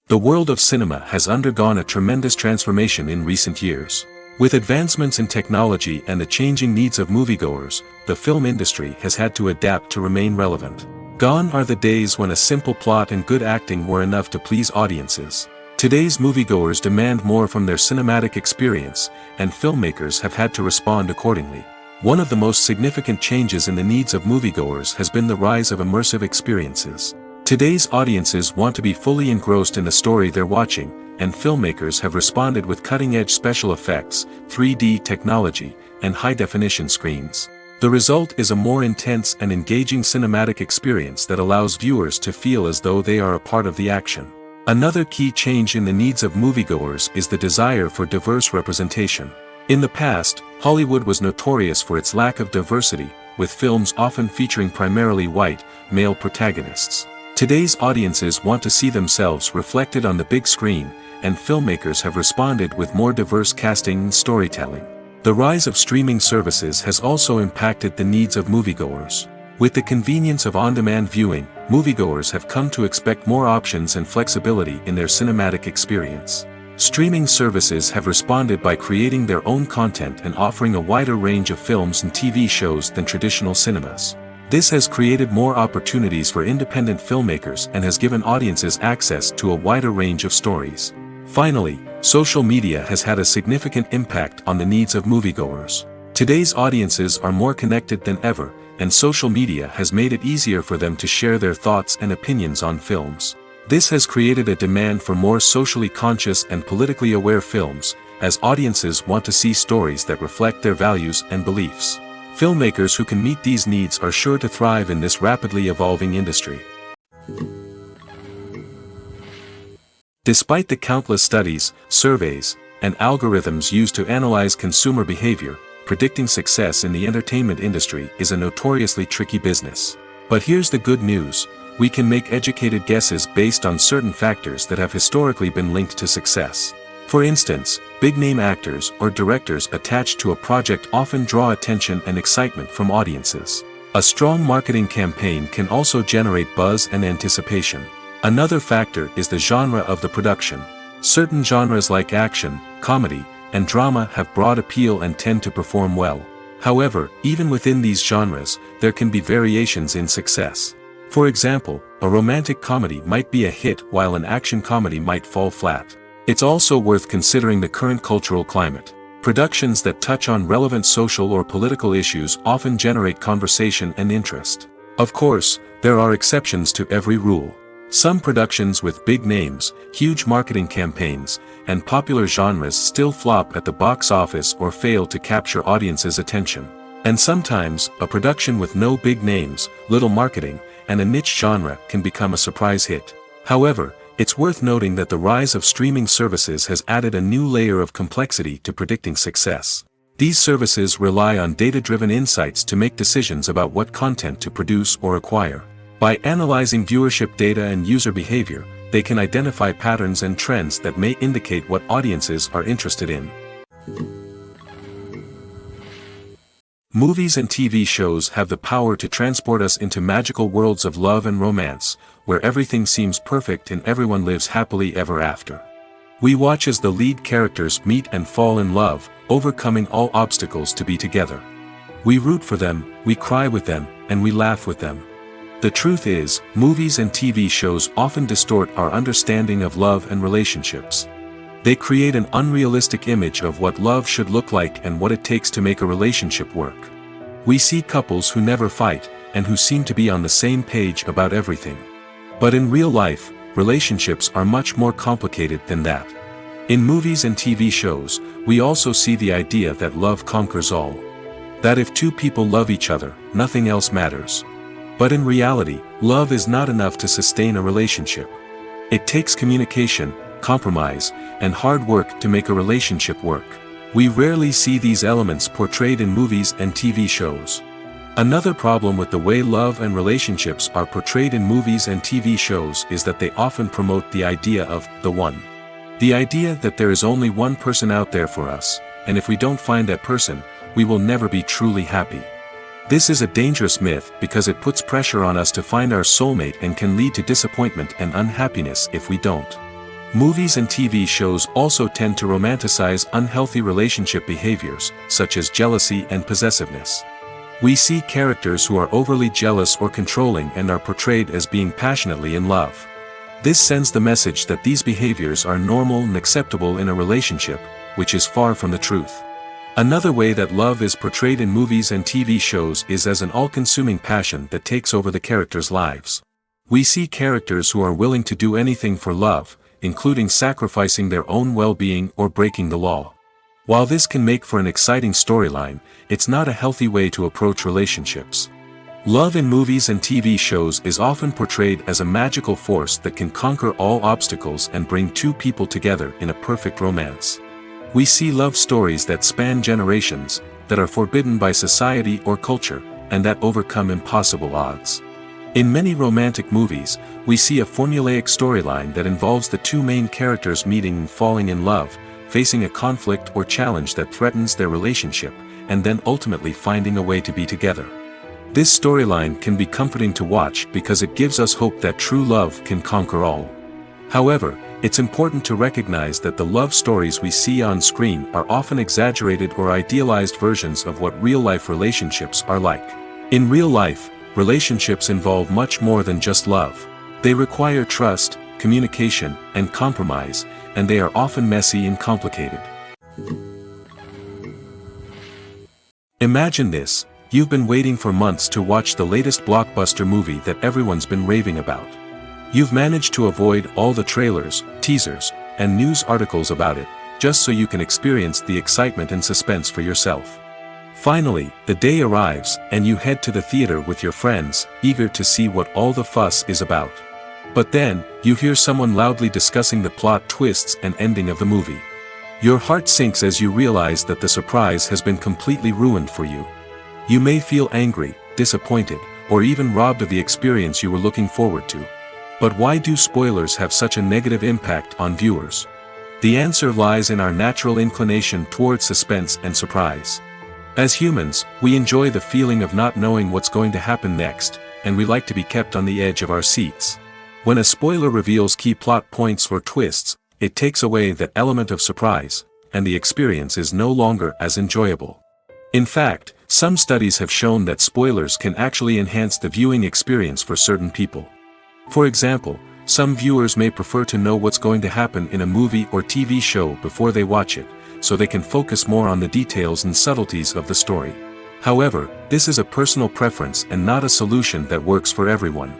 The world of cinema has undergone a tremendous transformation in recent years. With advancements in technology and the changing needs of moviegoers, the film industry has had to adapt to remain relevant. Gone are the days when a simple plot and good acting were enough to please audiences. Today's moviegoers demand more from their cinematic experience, and filmmakers have had to respond accordingly. One of the most significant changes in the needs of moviegoers has been the rise of immersive experiences. Today's audiences want to be fully engrossed in the story they're watching, and filmmakers have responded with cutting-edge special effects, 3D technology, and high-definition screens. The result is a more intense and engaging cinematic experience that allows viewers to feel as though they are a part of the action. Another key change in the needs of moviegoers is the desire for diverse representation. In the past, Hollywood was notorious for its lack of diversity, with films often featuring primarily white, male protagonists. Today's audiences want to see themselves reflected on the big screen, and filmmakers have responded with more diverse casting and storytelling. The rise of streaming services has also impacted the needs of moviegoers. With the convenience of on-demand viewing, moviegoers have come to expect more options and flexibility in their cinematic experience. Streaming services have responded by creating their own content and offering a wider range of films and TV shows than traditional cinemas. This has created more opportunities for independent filmmakers and has given audiences access to a wider range of stories. Finally, social media has had a significant impact on the needs of moviegoers. Today's audiences are more connected than ever, and social media has made it easier for them to share their thoughts and opinions on films. This has created a demand for more socially conscious and politically aware films, as audiences want to see stories that reflect their values and beliefs. Filmmakers who can meet these needs are sure to thrive in this rapidly evolving industry. Despite the countless studies, surveys, and algorithms used to analyze consumer behavior, predicting success in the entertainment industry is a notoriously tricky business. But here's the good news: we can make educated guesses based on certain factors that have historically been linked to success. For instance, big-name actors or directors attached to a project often draw attention and excitement from audiences. A strong marketing campaign can also generate buzz and anticipation. Another factor is the genre of the production. Certain genres like action, comedy, and drama have broad appeal and tend to perform well. However, even within these genres, there can be variations in success. For example, a romantic comedy might be a hit while an action comedy might fall flat. It's also worth considering the current cultural climate. Productions that touch on relevant social or political issues often generate conversation and interest. Of course, there are exceptions to every rule. Some productions with big names, huge marketing campaigns, and popular genres still flop at the box office or fail to capture audiences' attention. And sometimes, a production with no big names, little marketing, and a niche genre can become a surprise hit. However, it's worth noting that the rise of streaming services has added a new layer of complexity to predicting success. These services rely on data-driven insights to make decisions about what content to produce or acquire. By analyzing viewership data and user behavior, they can identify patterns and trends that may indicate what audiences are interested in. Movies and TV shows have the power to transport us into magical worlds of love and romance, where everything seems perfect and everyone lives happily ever after. We watch as the lead characters meet and fall in love, overcoming all obstacles to be together. We root for them, we cry with them, and we laugh with them. The truth is, movies and TV shows often distort our understanding of love and relationships. They create an unrealistic image of what love should look like and what it takes to make a relationship work. We see couples who never fight, and who seem to be on the same page about everything. But in real life, relationships are much more complicated than that. In movies and TV shows, we also see the idea that love conquers all. That if two people love each other, nothing else matters. But in reality, love is not enough to sustain a relationship. It takes communication, compromise, and hard work to make a relationship work. We rarely see these elements portrayed in movies and TV shows. Another problem with the way love and relationships are portrayed in movies and TV shows is that they often promote the idea of the one. The idea that there is only one person out there for us, and if we don't find that person, we will never be truly happy. This is a dangerous myth because it puts pressure on us to find our soulmate and can lead to disappointment and unhappiness if we don't. Movies and TV shows also tend to romanticize unhealthy relationship behaviors, such as jealousy and possessiveness. We see characters who are overly jealous or controlling and are portrayed as being passionately in love. This sends the message that these behaviors are normal and acceptable in a relationship, which is far from the truth. Another way that love is portrayed in movies and TV shows is as an all-consuming passion that takes over the characters' lives. We see characters who are willing to do anything for love, including sacrificing their own well-being or breaking the law. While this can make for an exciting storyline, it's not a healthy way to approach relationships. Love in movies and TV shows is often portrayed as a magical force that can conquer all obstacles and bring two people together in a perfect romance. We see love stories that span generations, that are forbidden by society or culture, and that overcome impossible odds. In many romantic movies, we see a formulaic storyline that involves the two main characters meeting and falling in love, facing a conflict or challenge that threatens their relationship, and then ultimately finding a way to be together. This storyline can be comforting to watch because it gives us hope that true love can conquer all. However, it's important to recognize that the love stories we see on screen are often exaggerated or idealized versions of what real-life relationships are like. In real life, relationships involve much more than just love. They require trust, communication, and compromise, and they are often messy and complicated. Imagine this: you've been waiting for months to watch the latest blockbuster movie that everyone's been raving about. You've managed to avoid all the trailers, teasers, and news articles about it, just so you can experience the excitement and suspense for yourself. Finally, the day arrives, and you head to the theater with your friends, eager to see what all the fuss is about. But then, you hear someone loudly discussing the plot twists and ending of the movie. Your heart sinks as you realize that the surprise has been completely ruined for you. You may feel angry, disappointed, or even robbed of the experience you were looking forward to. But why do spoilers have such a negative impact on viewers? The answer lies in our natural inclination towards suspense and surprise. As humans, we enjoy the feeling of not knowing what's going to happen next, and we like to be kept on the edge of our seats. When a spoiler reveals key plot points or twists, it takes away that element of surprise, and the experience is no longer as enjoyable. In fact, some studies have shown that spoilers can actually enhance the viewing experience for certain people. For example, some viewers may prefer to know what's going to happen in a movie or TV show before they watch it, so they can focus more on the details and subtleties of the story. However, this is a personal preference and not a solution that works for everyone.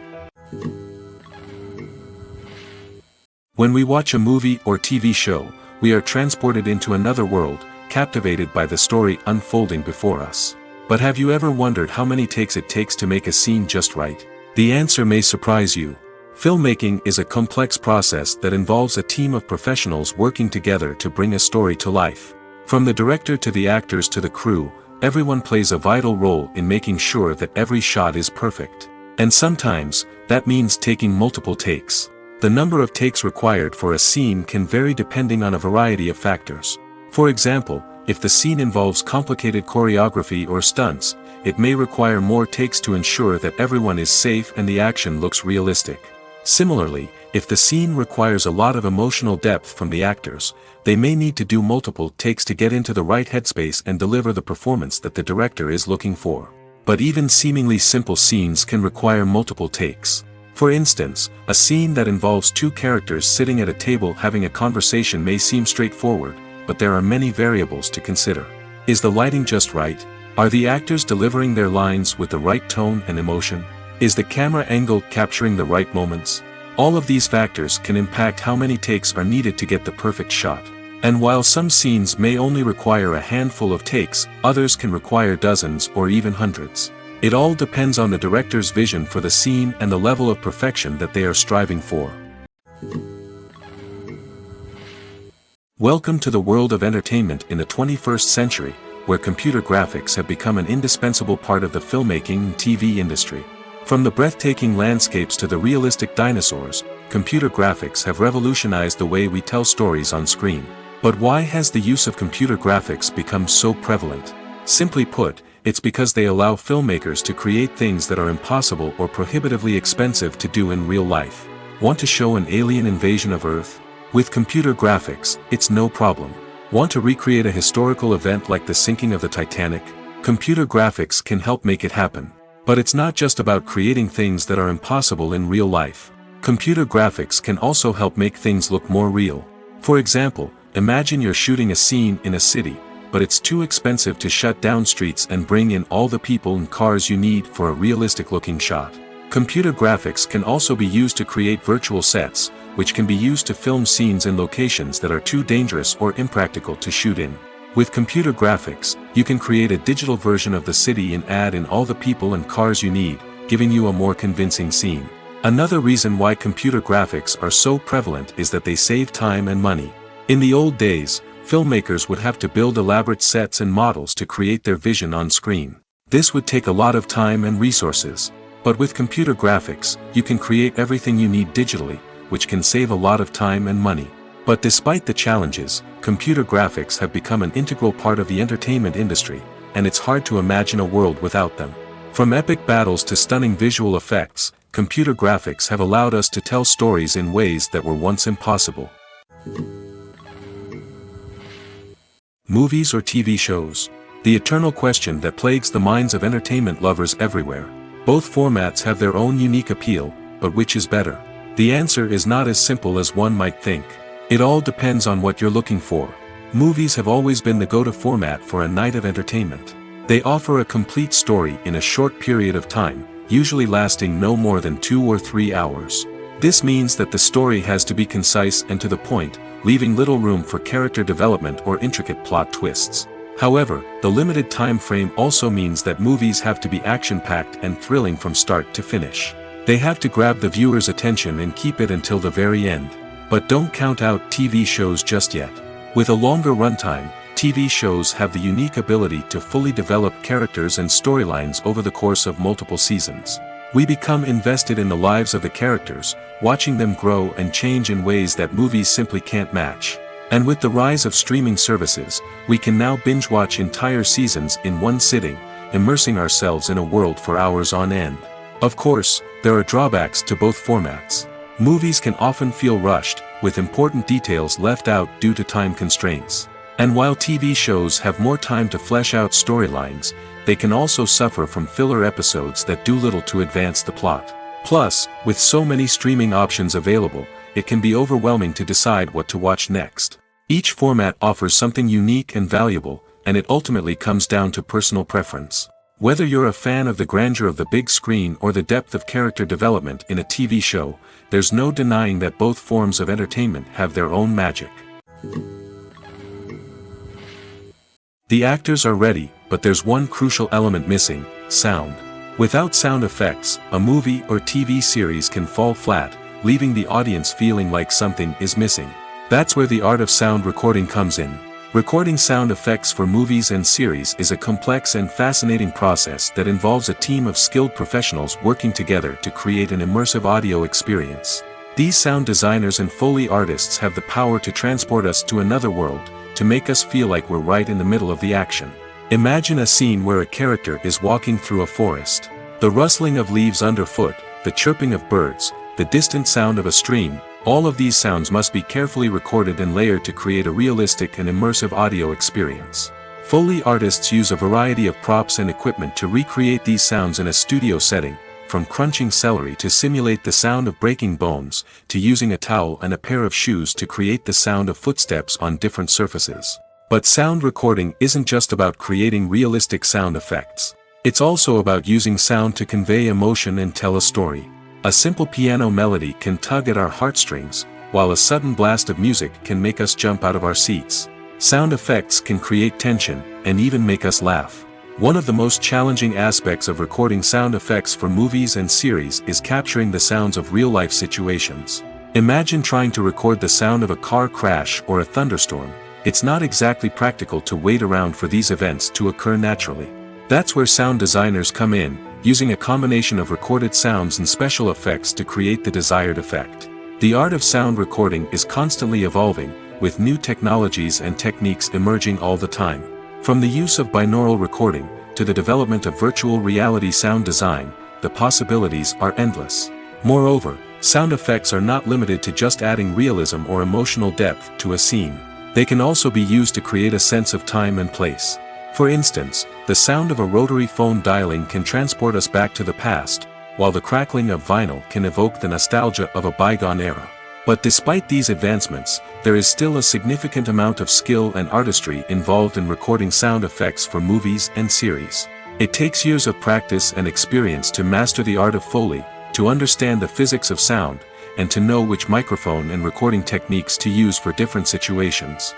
When we watch a movie or TV show, we are transported into another world, captivated by the story unfolding before us. But have you ever wondered how many takes it takes to make a scene just right? The answer may surprise you. Filmmaking is a complex process that involves a team of professionals working together to bring a story to life. From the director to the actors to the crew, everyone plays a vital role in making sure that every shot is perfect. And sometimes, that means taking multiple takes. The number of takes required for a scene can vary depending on a variety of factors. For example, if the scene involves complicated choreography or stunts, it may require more takes to ensure that everyone is safe and the action looks realistic. Similarly, if the scene requires a lot of emotional depth from the actors, they may need to do multiple takes to get into the right headspace and deliver the performance that the director is looking for. But even seemingly simple scenes can require multiple takes. For instance, a scene that involves two characters sitting at a table having a conversation may seem straightforward, but there are many variables to consider. Is the lighting just right? Are the actors delivering their lines with the right tone and emotion? Is the camera angle capturing the right moments? All of these factors can impact how many takes are needed to get the perfect shot. And while some scenes may only require a handful of takes, others can require dozens or even hundreds. It all depends on the director's vision for the scene and the level of perfection that they are striving for. Welcome to the world of entertainment in the 21st century, where computer graphics have become an indispensable part of the filmmaking and TV industry. From the breathtaking landscapes to the realistic dinosaurs, computer graphics have revolutionized the way we tell stories on screen. But why has the use of computer graphics become so prevalent? Simply put, it's because they allow filmmakers to create things that are impossible or prohibitively expensive to do in real life. Want to show an alien invasion of Earth? With computer graphics, it's no problem. Want to recreate a historical event like the sinking of the Titanic? Computer graphics can help make it happen. But it's not just about creating things that are impossible in real life. Computer graphics can also help make things look more real. For example, imagine you're shooting a scene in a city, but it's too expensive to shut down streets and bring in all the people and cars you need for a realistic-looking shot. Computer graphics can also be used to create virtual sets, which can be used to film scenes in locations that are too dangerous or impractical to shoot in. With computer graphics, you can create a digital version of the city and add in all the people and cars you need, giving you a more convincing scene. Another reason why computer graphics are so prevalent is that they save time and money. In the old days, filmmakers would have to build elaborate sets and models to create their vision on screen. This would take a lot of time and resources. But with computer graphics, you can create everything you need digitally, which can save a lot of time and money. But despite the challenges, computer graphics have become an integral part of the entertainment industry, and it's hard to imagine a world without them. From epic battles to stunning visual effects, computer graphics have allowed us to tell stories in ways that were once impossible. Movies or TV shows? The eternal question that plagues the minds of entertainment lovers everywhere. Both formats have their own unique appeal, but which is better? The answer is not as simple as one might think. It all depends on what you're looking for. Movies have always been the go-to format for a night of entertainment. They offer a complete story in a short period of time, usually lasting no more than 2 or 3 hours. This means that the story has to be concise and to the point, leaving little room for character development or intricate plot twists. However, the limited time frame also means that movies have to be action-packed and thrilling from start to finish. They have to grab the viewer's attention and keep it until the very end. But don't count out TV shows just yet. With a longer runtime, TV shows have the unique ability to fully develop characters and storylines over the course of multiple seasons. We become invested in the lives of the characters, watching them grow and change in ways that movies simply can't match. And with the rise of streaming services, we can now binge-watch entire seasons in one sitting, immersing ourselves in a world for hours on end. Of course, there are drawbacks to both formats. Movies can often feel rushed, with important details left out due to time constraints. And while TV shows have more time to flesh out storylines, they can also suffer from filler episodes that do little to advance the plot. Plus, with so many streaming options available, it can be overwhelming to decide what to watch next. Each format offers something unique and valuable, and it ultimately comes down to personal preference. Whether you're a fan of the grandeur of the big screen or the depth of character development in a TV show, there's no denying that both forms of entertainment have their own magic. The actors are ready, but there's one crucial element missing: sound. Without sound effects, a movie or TV series can fall flat, leaving the audience feeling like something is missing. That's where the art of sound recording comes in. Recording sound effects for movies and series is a complex and fascinating process that involves a team of skilled professionals working together to create an immersive audio experience. These sound designers and Foley artists have the power to transport us to another world, to make us feel like we're right in the middle of the action. Imagine a scene where a character is walking through a forest. The rustling of leaves underfoot, the chirping of birds, the distant sound of a stream, all of these sounds must be carefully recorded and layered to create a realistic and immersive audio experience. Foley artists use a variety of props and equipment to recreate these sounds in a studio setting, from crunching celery to simulate the sound of breaking bones, to using a towel and a pair of shoes to create the sound of footsteps on different surfaces. But sound recording isn't just about creating realistic sound effects. It's also about using sound to convey emotion and tell a story. A simple piano melody can tug at our heartstrings, while a sudden blast of music can make us jump out of our seats. Sound effects can create tension, and even make us laugh. One of the most challenging aspects of recording sound effects for movies and series is capturing the sounds of real-life situations. Imagine trying to record the sound of a car crash or a thunderstorm. It's not exactly practical to wait around for these events to occur naturally. That's where sound designers come in, using a combination of recorded sounds and special effects to create the desired effect. The art of sound recording is constantly evolving, with new technologies and techniques emerging all the time. From the use of binaural recording, to the development of virtual reality sound design, the possibilities are endless. Moreover, sound effects are not limited to just adding realism or emotional depth to a scene. They can also be used to create a sense of time and place. For instance, the sound of a rotary phone dialing can transport us back to the past, while the crackling of vinyl can evoke the nostalgia of a bygone era. But despite these advancements, there is still a significant amount of skill and artistry involved in recording sound effects for movies and series. It takes years of practice and experience to master the art of Foley, to understand the physics of sound, and to know which microphone and recording techniques to use for different situations.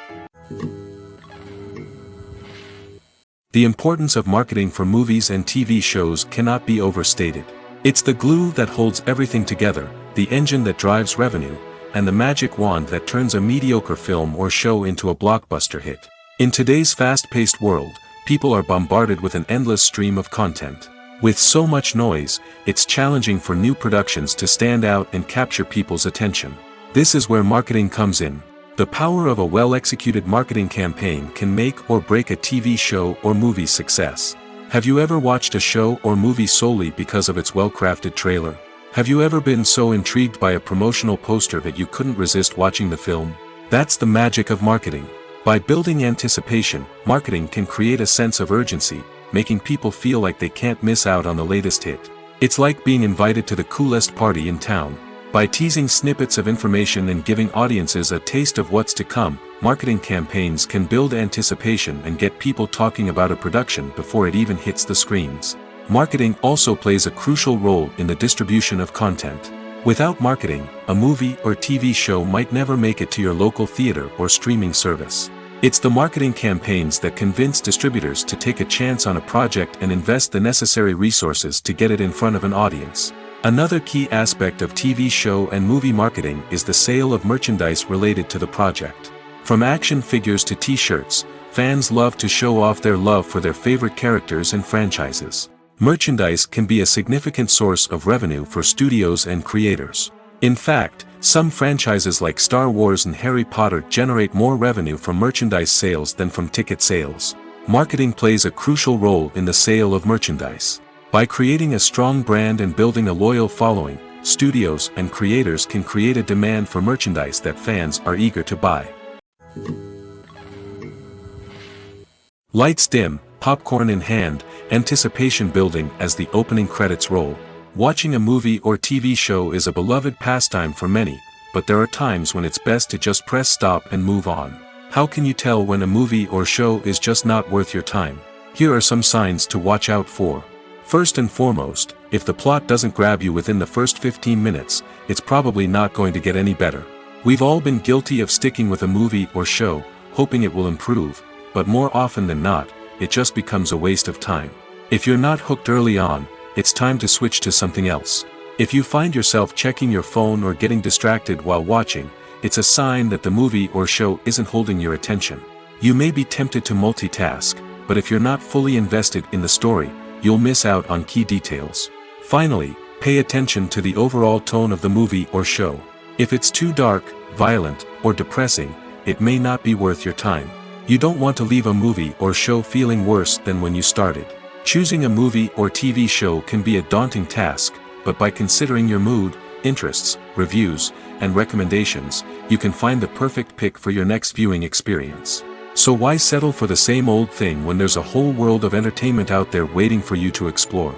The importance of marketing for movies and TV shows cannot be overstated. It's the glue that holds everything together, the engine that drives revenue, and the magic wand that turns a mediocre film or show into a blockbuster hit. In today's fast-paced world, people are bombarded with an endless stream of content. With so much noise, it's challenging for new productions to stand out and capture people's attention. This is where marketing comes in. The power of a well-executed marketing campaign can make or break a TV show or movie's success. Have you ever watched a show or movie solely because of its well-crafted trailer? Have you ever been so intrigued by a promotional poster that you couldn't resist watching the film? That's the magic of marketing. By building anticipation, marketing can create a sense of urgency, making people feel like they can't miss out on the latest hit. It's like being invited to the coolest party in town. By teasing snippets of information and giving audiences a taste of what's to come, marketing campaigns can build anticipation and get people talking about a production before it even hits the screens. Marketing also plays a crucial role in the distribution of content. Without marketing, a movie or TV show might never make it to your local theater or streaming service. It's the marketing campaigns that convince distributors to take a chance on a project and invest the necessary resources to get it in front of an audience. Another key aspect of TV show and movie marketing is the sale of merchandise related to the project. From action figures to t-shirts, fans love to show off their love for their favorite characters and franchises. Merchandise can be a significant source of revenue for studios and creators. In fact, some franchises like Star Wars and Harry Potter generate more revenue from merchandise sales than from ticket sales. Marketing plays a crucial role in the sale of merchandise. By creating a strong brand and building a loyal following, studios and creators can create a demand for merchandise that fans are eager to buy. Lights dim, popcorn in hand, anticipation building as the opening credits roll. Watching a movie or TV show is a beloved pastime for many, but there are times when it's best to just press stop and move on. How can you tell when a movie or show is just not worth your time? Here are some signs to watch out for. First and foremost, if the plot doesn't grab you within the first 15 minutes, it's probably not going to get any better. We've all been guilty of sticking with a movie or show, hoping it will improve, but more often than not, it just becomes a waste of time. If you're not hooked early on, it's time to switch to something else. If you find yourself checking your phone or getting distracted while watching, it's a sign that the movie or show isn't holding your attention. You may be tempted to multitask, but if you're not fully invested in the story, you'll miss out on key details. Finally, pay attention to the overall tone of the movie or show. If it's too dark, violent, or depressing, it may not be worth your time. You don't want to leave a movie or show feeling worse than when you started. Choosing a movie or TV show can be a daunting task, but by considering your mood, interests, reviews, and recommendations, you can find the perfect pick for your next viewing experience. So why settle for the same old thing when there's a whole world of entertainment out there waiting for you to explore?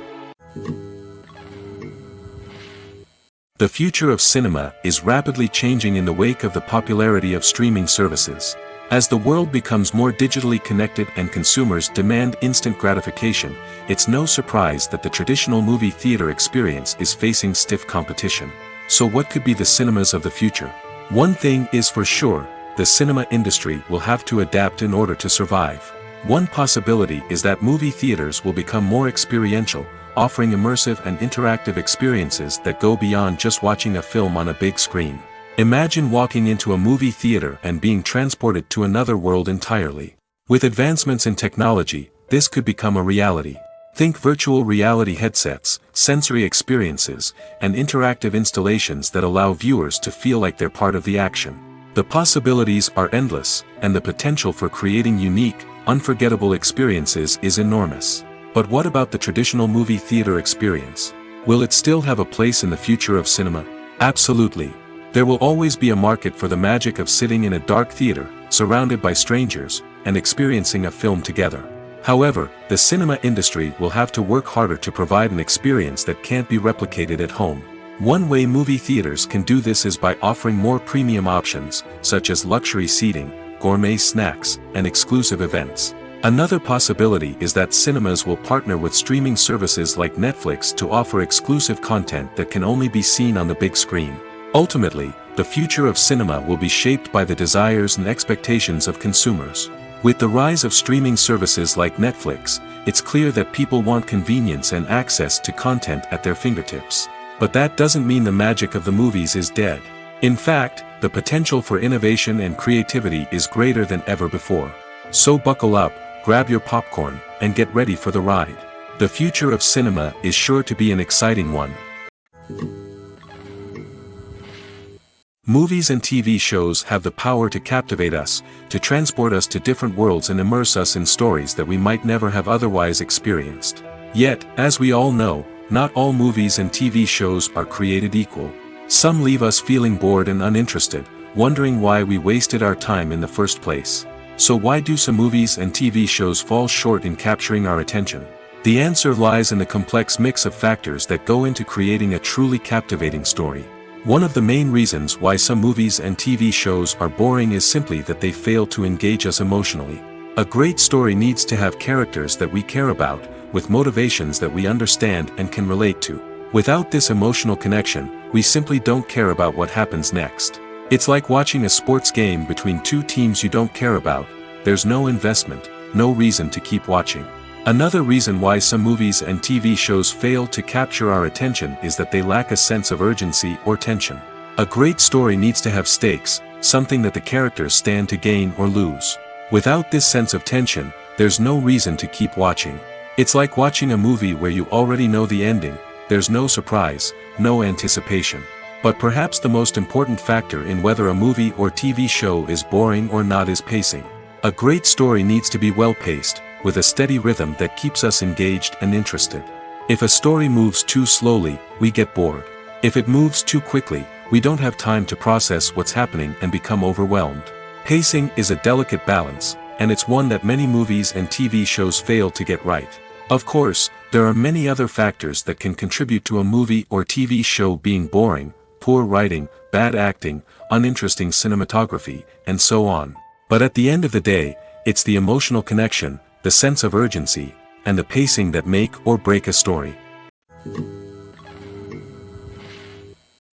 The future of cinema is rapidly changing in the wake of the popularity of streaming services. As the world becomes more digitally connected and consumers demand instant gratification, it's no surprise that the traditional movie theater experience is facing stiff competition. So what could be the cinemas of the future? One thing is for sure, the cinema industry will have to adapt in order to survive. One possibility is that movie theaters will become more experiential, offering immersive and interactive experiences that go beyond just watching a film on a big screen. Imagine walking into a movie theater and being transported to another world entirely. With advancements in technology, this could become a reality. Think virtual reality headsets, sensory experiences, and interactive installations that allow viewers to feel like they're part of the action. The possibilities are endless, and the potential for creating unique, unforgettable experiences is enormous. But what about the traditional movie theater experience? Will it still have a place in the future of cinema? Absolutely. There will always be a market for the magic of sitting in a dark theater, surrounded by strangers, and experiencing a film together. However, the cinema industry will have to work harder to provide an experience that can't be replicated at home. One way movie theaters can do this is by offering more premium options, such as luxury seating, gourmet snacks, and exclusive events. Another possibility is that cinemas will partner with streaming services like Netflix to offer exclusive content that can only be seen on the big screen. Ultimately, the future of cinema will be shaped by the desires and expectations of consumers. With the rise of streaming services like Netflix, it's clear that people want convenience and access to content at their fingertips. But that doesn't mean the magic of the movies is dead. In fact, the potential for innovation and creativity is greater than ever before. So buckle up, grab your popcorn, and get ready for the ride. The future of cinema is sure to be an exciting one. Movies and TV shows have the power to captivate us, to transport us to different worlds and immerse us in stories that we might never have otherwise experienced. Yet, as we all know, not all movies and TV shows are created equal. Some leave us feeling bored and uninterested, wondering why we wasted our time in the first place. So why do some movies and TV shows fall short in capturing our attention? The answer lies in the complex mix of factors that go into creating a truly captivating story. One of the main reasons why some movies and TV shows are boring is simply that they fail to engage us emotionally. A great story needs to have characters that we care about, with motivations that we understand and can relate to. Without this emotional connection, we simply don't care about what happens next. It's like watching a sports game between two teams you don't care about. There's no investment, no reason to keep watching. Another reason why some movies and TV shows fail to capture our attention is that they lack a sense of urgency or tension. A great story needs to have stakes, something that the characters stand to gain or lose. Without this sense of tension, there's no reason to keep watching. It's like watching a movie where you already know the ending. There's no surprise, no anticipation. But perhaps the most important factor in whether a movie or TV show is boring or not is pacing. A great story needs to be well-paced, with a steady rhythm that keeps us engaged and interested. If a story moves too slowly, we get bored. If it moves too quickly, we don't have time to process what's happening and become overwhelmed. Pacing is a delicate balance, and it's one that many movies and TV shows fail to get right. Of course, there are many other factors that can contribute to a movie or TV show being boring: poor writing, bad acting, uninteresting cinematography, and so on. But at the end of the day, it's the emotional connection, the sense of urgency, and the pacing that make or break a story.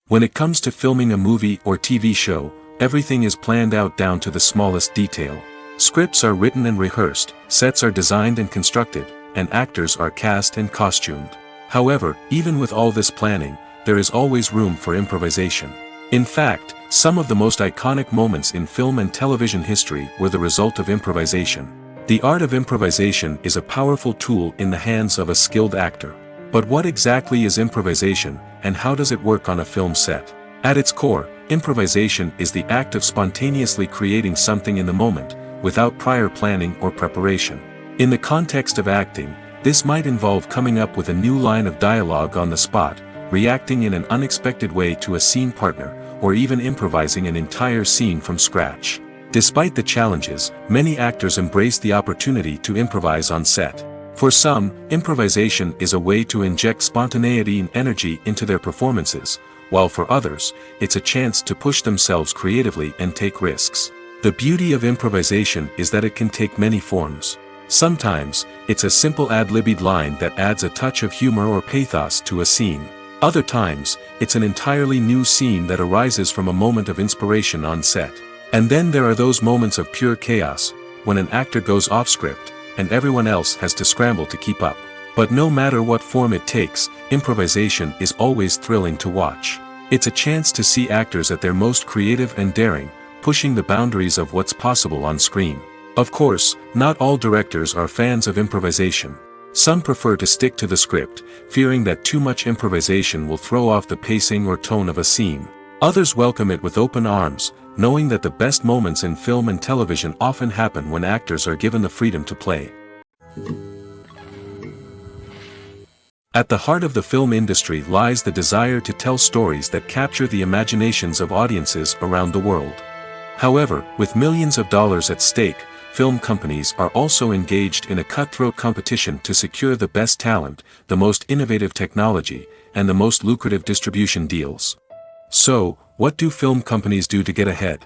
When it comes to filming a movie or TV show, everything is planned out down to the smallest detail. Scripts are written and rehearsed, sets are designed and constructed, and actors are cast and costumed. However, even with all this planning, there is always room for improvisation. In fact, some of the most iconic moments in film and television history were the result of improvisation. The art of improvisation is a powerful tool in the hands of a skilled actor. But what exactly is improvisation, and how does it work on a film set? At its core, improvisation is the act of spontaneously creating something in the moment, without prior planning or preparation. In the context of acting, this might involve coming up with a new line of dialogue on the spot, reacting in an unexpected way to a scene partner, or even improvising an entire scene from scratch. Despite the challenges, many actors embrace the opportunity to improvise on set. For some, improvisation is a way to inject spontaneity and energy into their performances, while for others, it's a chance to push themselves creatively and take risks. The beauty of improvisation is that it can take many forms. Sometimes, it's a simple ad-libbed line that adds a touch of humor or pathos to a scene. Other times, it's an entirely new scene that arises from a moment of inspiration on set. And then there are those moments of pure chaos, when an actor goes off script, and everyone else has to scramble to keep up. But no matter what form it takes, improvisation is always thrilling to watch. It's a chance to see actors at their most creative and daring, pushing the boundaries of what's possible on screen. Of course, not all directors are fans of improvisation. Some prefer to stick to the script, fearing that too much improvisation will throw off the pacing or tone of a scene. Others welcome it with open arms, knowing that the best moments in film and television often happen when actors are given the freedom to play. At the heart of the film industry lies the desire to tell stories that capture the imaginations of audiences around the world. However, with millions of dollars at stake, film companies are also engaged in a cutthroat competition to secure the best talent, the most innovative technology, and the most lucrative distribution deals. So, what do film companies do to get ahead?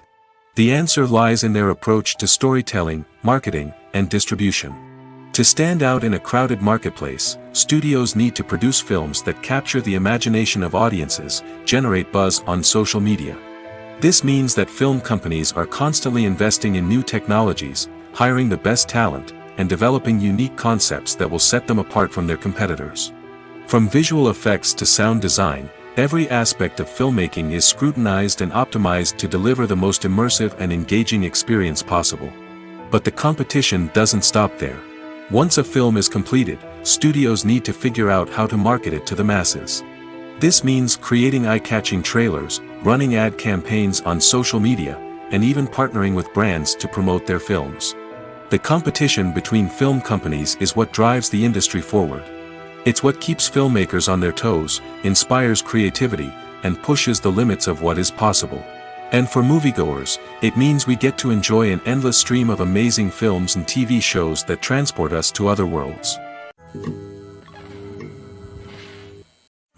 The answer lies in their approach to storytelling, marketing, and distribution. To stand out in a crowded marketplace, studios need to produce films that capture the imagination of audiences, generate buzz on social media. This means that film companies are constantly investing in new technologies, hiring the best talent, and developing unique concepts that will set them apart from their competitors. From visual effects to sound design, every aspect of filmmaking is scrutinized and optimized to deliver the most immersive and engaging experience possible. But the competition doesn't stop there. Once a film is completed, studios need to figure out how to market it to the masses. This means creating eye-catching trailers, running ad campaigns on social media, and even partnering with brands to promote their films. The competition between film companies is what drives the industry forward. It's what keeps filmmakers on their toes, inspires creativity, and pushes the limits of what is possible. And for moviegoers, it means we get to enjoy an endless stream of amazing films and TV shows that transport us to other worlds.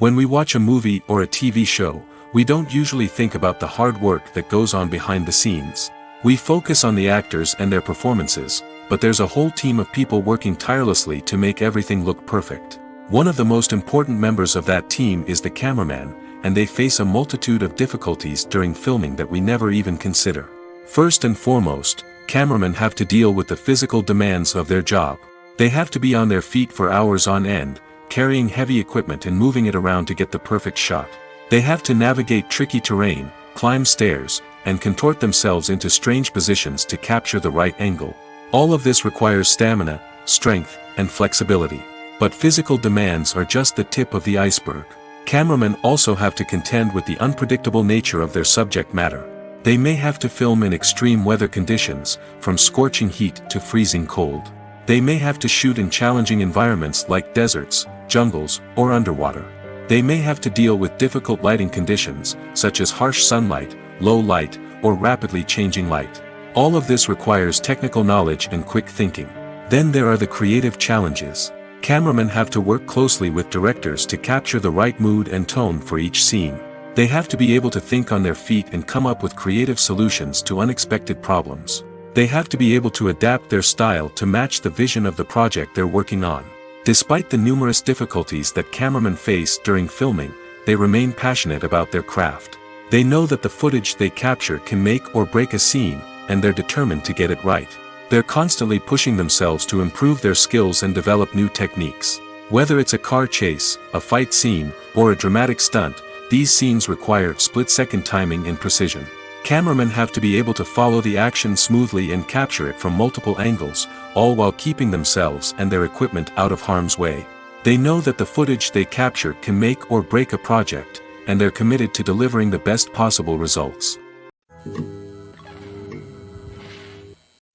When we watch a movie or a TV show, we don't usually think about the hard work that goes on behind the scenes. We focus on the actors and their performances, but there's a whole team of people working tirelessly to make everything look perfect. One of the most important members of that team is the cameraman, and they face a multitude of difficulties during filming that we never even consider. First and foremost, cameramen have to deal with the physical demands of their job. They have to be on their feet for hours on end, carrying heavy equipment and moving it around to get the perfect shot. They have to navigate tricky terrain, climb stairs, and contort themselves into strange positions to capture the right angle. All of this requires stamina, strength, and flexibility. But physical demands are just the tip of the iceberg. Cameramen also have to contend with the unpredictable nature of their subject matter. They may have to film in extreme weather conditions, from scorching heat to freezing cold. They may have to shoot in challenging environments like deserts, jungles, or underwater. They may have to deal with difficult lighting conditions, such as harsh sunlight, low light, or rapidly changing light. All of this requires technical knowledge and quick thinking. Then there are the creative challenges. Cameramen have to work closely with directors to capture the right mood and tone for each scene. They have to be able to think on their feet and come up with creative solutions to unexpected problems. They have to be able to adapt their style to match the vision of the project they're working on. Despite the numerous difficulties that cameramen face during filming, they remain passionate about their craft. They know that the footage they capture can make or break a scene, and they're determined to get it right. They're constantly pushing themselves to improve their skills and develop new techniques. Whether it's a car chase, a fight scene, or a dramatic stunt, these scenes require split-second timing and precision. Cameramen have to be able to follow the action smoothly and capture it from multiple angles, all while keeping themselves and their equipment out of harm's way. They know that the footage they capture can make or break a project, and they're committed to delivering the best possible results.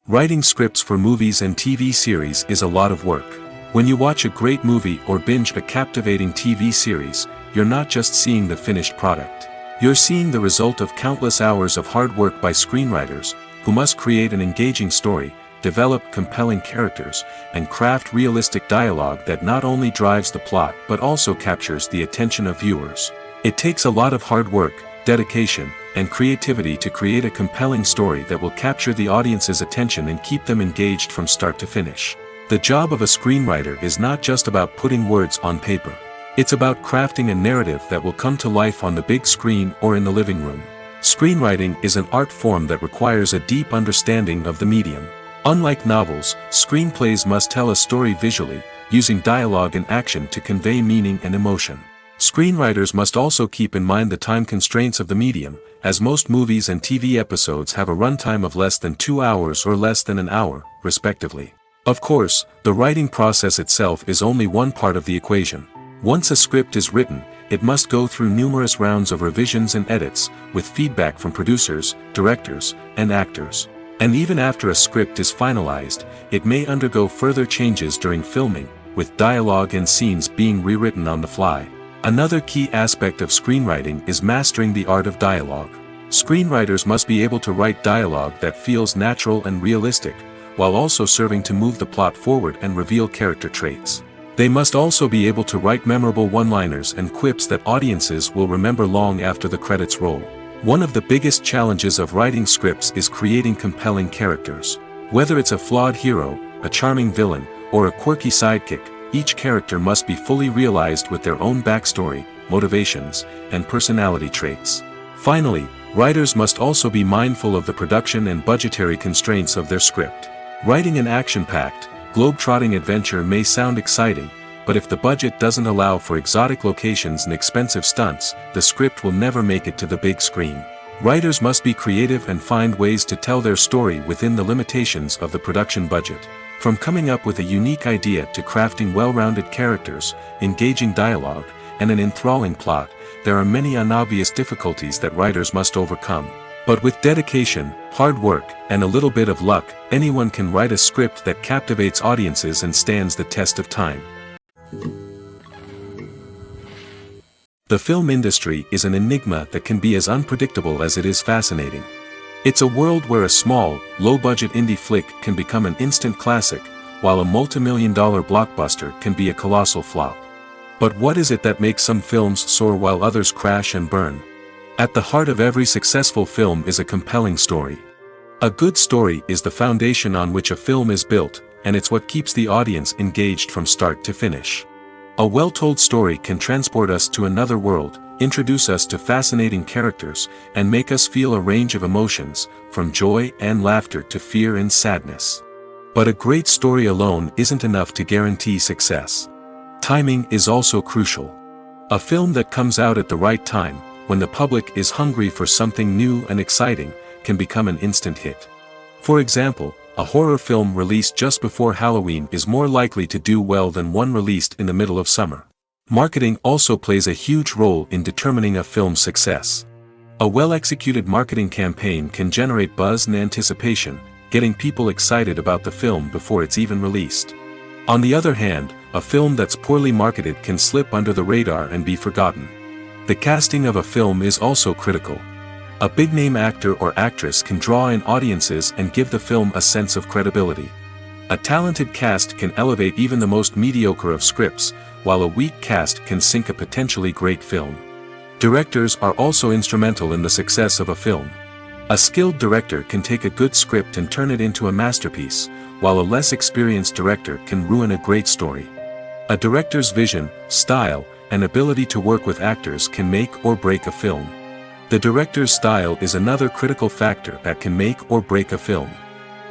Writing scripts for movies and TV series is a lot of work. When you watch a great movie or binge a captivating TV series, you're not just seeing the finished product. You're seeing the result of countless hours of hard work by screenwriters, who must create an engaging story, develop compelling characters, and craft realistic dialogue that not only drives the plot but also captures the attention of viewers. It takes a lot of hard work, dedication, and creativity to create a compelling story that will capture the audience's attention and keep them engaged from start to finish. The job of a screenwriter is not just about putting words on paper. It's about crafting a narrative that will come to life on the big screen or in the living room. Screenwriting is an art form that requires a deep understanding of the medium. Unlike novels, screenplays must tell a story visually, using dialogue and action to convey meaning and emotion. Screenwriters must also keep in mind the time constraints of the medium, as most movies and TV episodes have a runtime of less than 2 hours or less than an hour, respectively. Of course, the writing process itself is only one part of the equation. Once a script is written, it must go through numerous rounds of revisions and edits, with feedback from producers, directors, and actors. And even after a script is finalized, it may undergo further changes during filming, with dialogue and scenes being rewritten on the fly. Another key aspect of screenwriting is mastering the art of dialogue. Screenwriters must be able to write dialogue that feels natural and realistic, while also serving to move the plot forward and reveal character traits. They must also be able to write memorable one-liners and quips that audiences will remember long after the credits roll. One of the biggest challenges of writing scripts is creating compelling characters. Whether it's a flawed hero, a charming villain, or a quirky sidekick, each character must be fully realized with their own backstory, motivations, and personality traits. Finally, writers must also be mindful of the production and budgetary constraints of their script. Writing an action-packed, globe-trotting adventure may sound exciting, but if the budget doesn't allow for exotic locations and expensive stunts, the script will never make it to the big screen. Writers must be creative and find ways to tell their story within the limitations of the production budget. From coming up with a unique idea to crafting well-rounded characters, engaging dialogue, and an enthralling plot, there are many unobvious difficulties that writers must overcome. But with dedication, hard work, and a little bit of luck, anyone can write a script that captivates audiences and stands the test of time. The film industry is an enigma that can be as unpredictable as it is fascinating. It's a world where a small, low-budget indie flick can become an instant classic, while a multi-million-dollar blockbuster can be a colossal flop. But what is it that makes some films soar while others crash and burn? At the heart of every successful film is a compelling story. A good story is the foundation on which a film is built, and it's what keeps the audience engaged from start to finish. A well-told story can transport us to another world, introduce us to fascinating characters, and make us feel a range of emotions, from joy and laughter to fear and sadness. But a great story alone isn't enough to guarantee success. Timing is also crucial. A film that comes out at the right time, when the public is hungry for something new and exciting, can become an instant hit. For example, a horror film released just before Halloween is more likely to do well than one released in the middle of summer. Marketing also plays a huge role in determining a film's success. A well-executed marketing campaign can generate buzz and anticipation, getting people excited about the film before it's even released. On the other hand, a film that's poorly marketed can slip under the radar and be forgotten. The casting of a film is also critical. A big-name actor or actress can draw in audiences and give the film a sense of credibility. A talented cast can elevate even the most mediocre of scripts, while a weak cast can sink a potentially great film. Directors are also instrumental in the success of a film. A skilled director can take a good script and turn it into a masterpiece, while a less experienced director can ruin a great story. A director's vision, style, and ability to work with actors can make or break a film. The director's style is another critical factor that can make or break a film.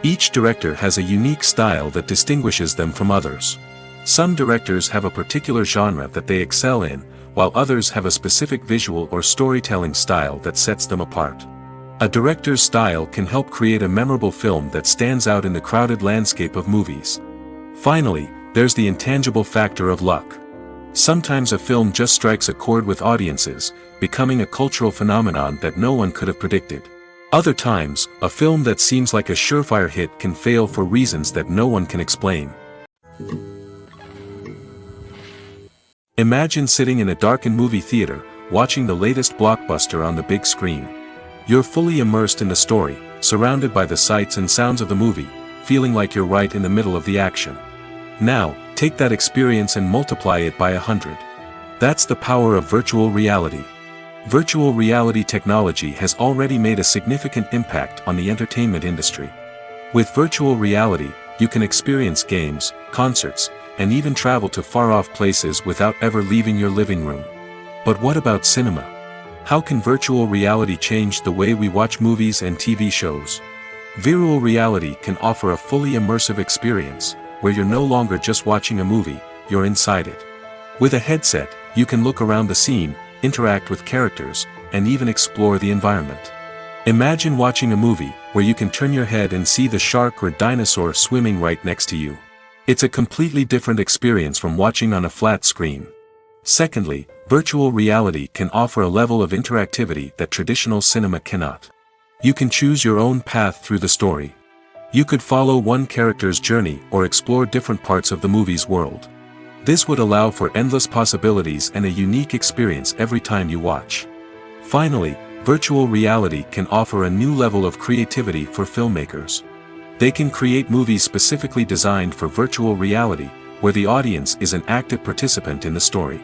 Each director has a unique style that distinguishes them from others. Some directors have a particular genre that they excel in, while others have a specific visual or storytelling style that sets them apart. A director's style can help create a memorable film that stands out in the crowded landscape of movies. Finally, there's the intangible factor of luck. Sometimes a film just strikes a chord with audiences, becoming a cultural phenomenon that no one could have predicted. Other times, a film that seems like a surefire hit can fail for reasons that no one can explain. Imagine sitting in a darkened movie theater, watching the latest blockbuster on the big screen. You're fully immersed in the story, surrounded by the sights and sounds of the movie, feeling like you're right in the middle of the action. Now, take that experience and multiply it by 100. That's the power of virtual reality. Virtual reality technology has already made a significant impact on the entertainment industry. With virtual reality, you can experience games, concerts, and even travel to far-off places without ever leaving your living room. But what about cinema? How can virtual reality change the way we watch movies and TV shows? Virtual reality can offer a fully immersive experience, where you're no longer just watching a movie, you're inside it. With a headset, you can look around the scene, interact with characters, and even explore the environment. Imagine watching a movie where you can turn your head and see the shark or dinosaur swimming right next to you. It's a completely different experience from watching on a flat screen. Secondly, virtual reality can offer a level of interactivity that traditional cinema cannot. You can choose your own path through the story. You could follow one character's journey or explore different parts of the movie's world. This would allow for endless possibilities and a unique experience every time you watch. Finally, virtual reality can offer a new level of creativity for filmmakers. They can create movies specifically designed for virtual reality, where the audience is an active participant in the story.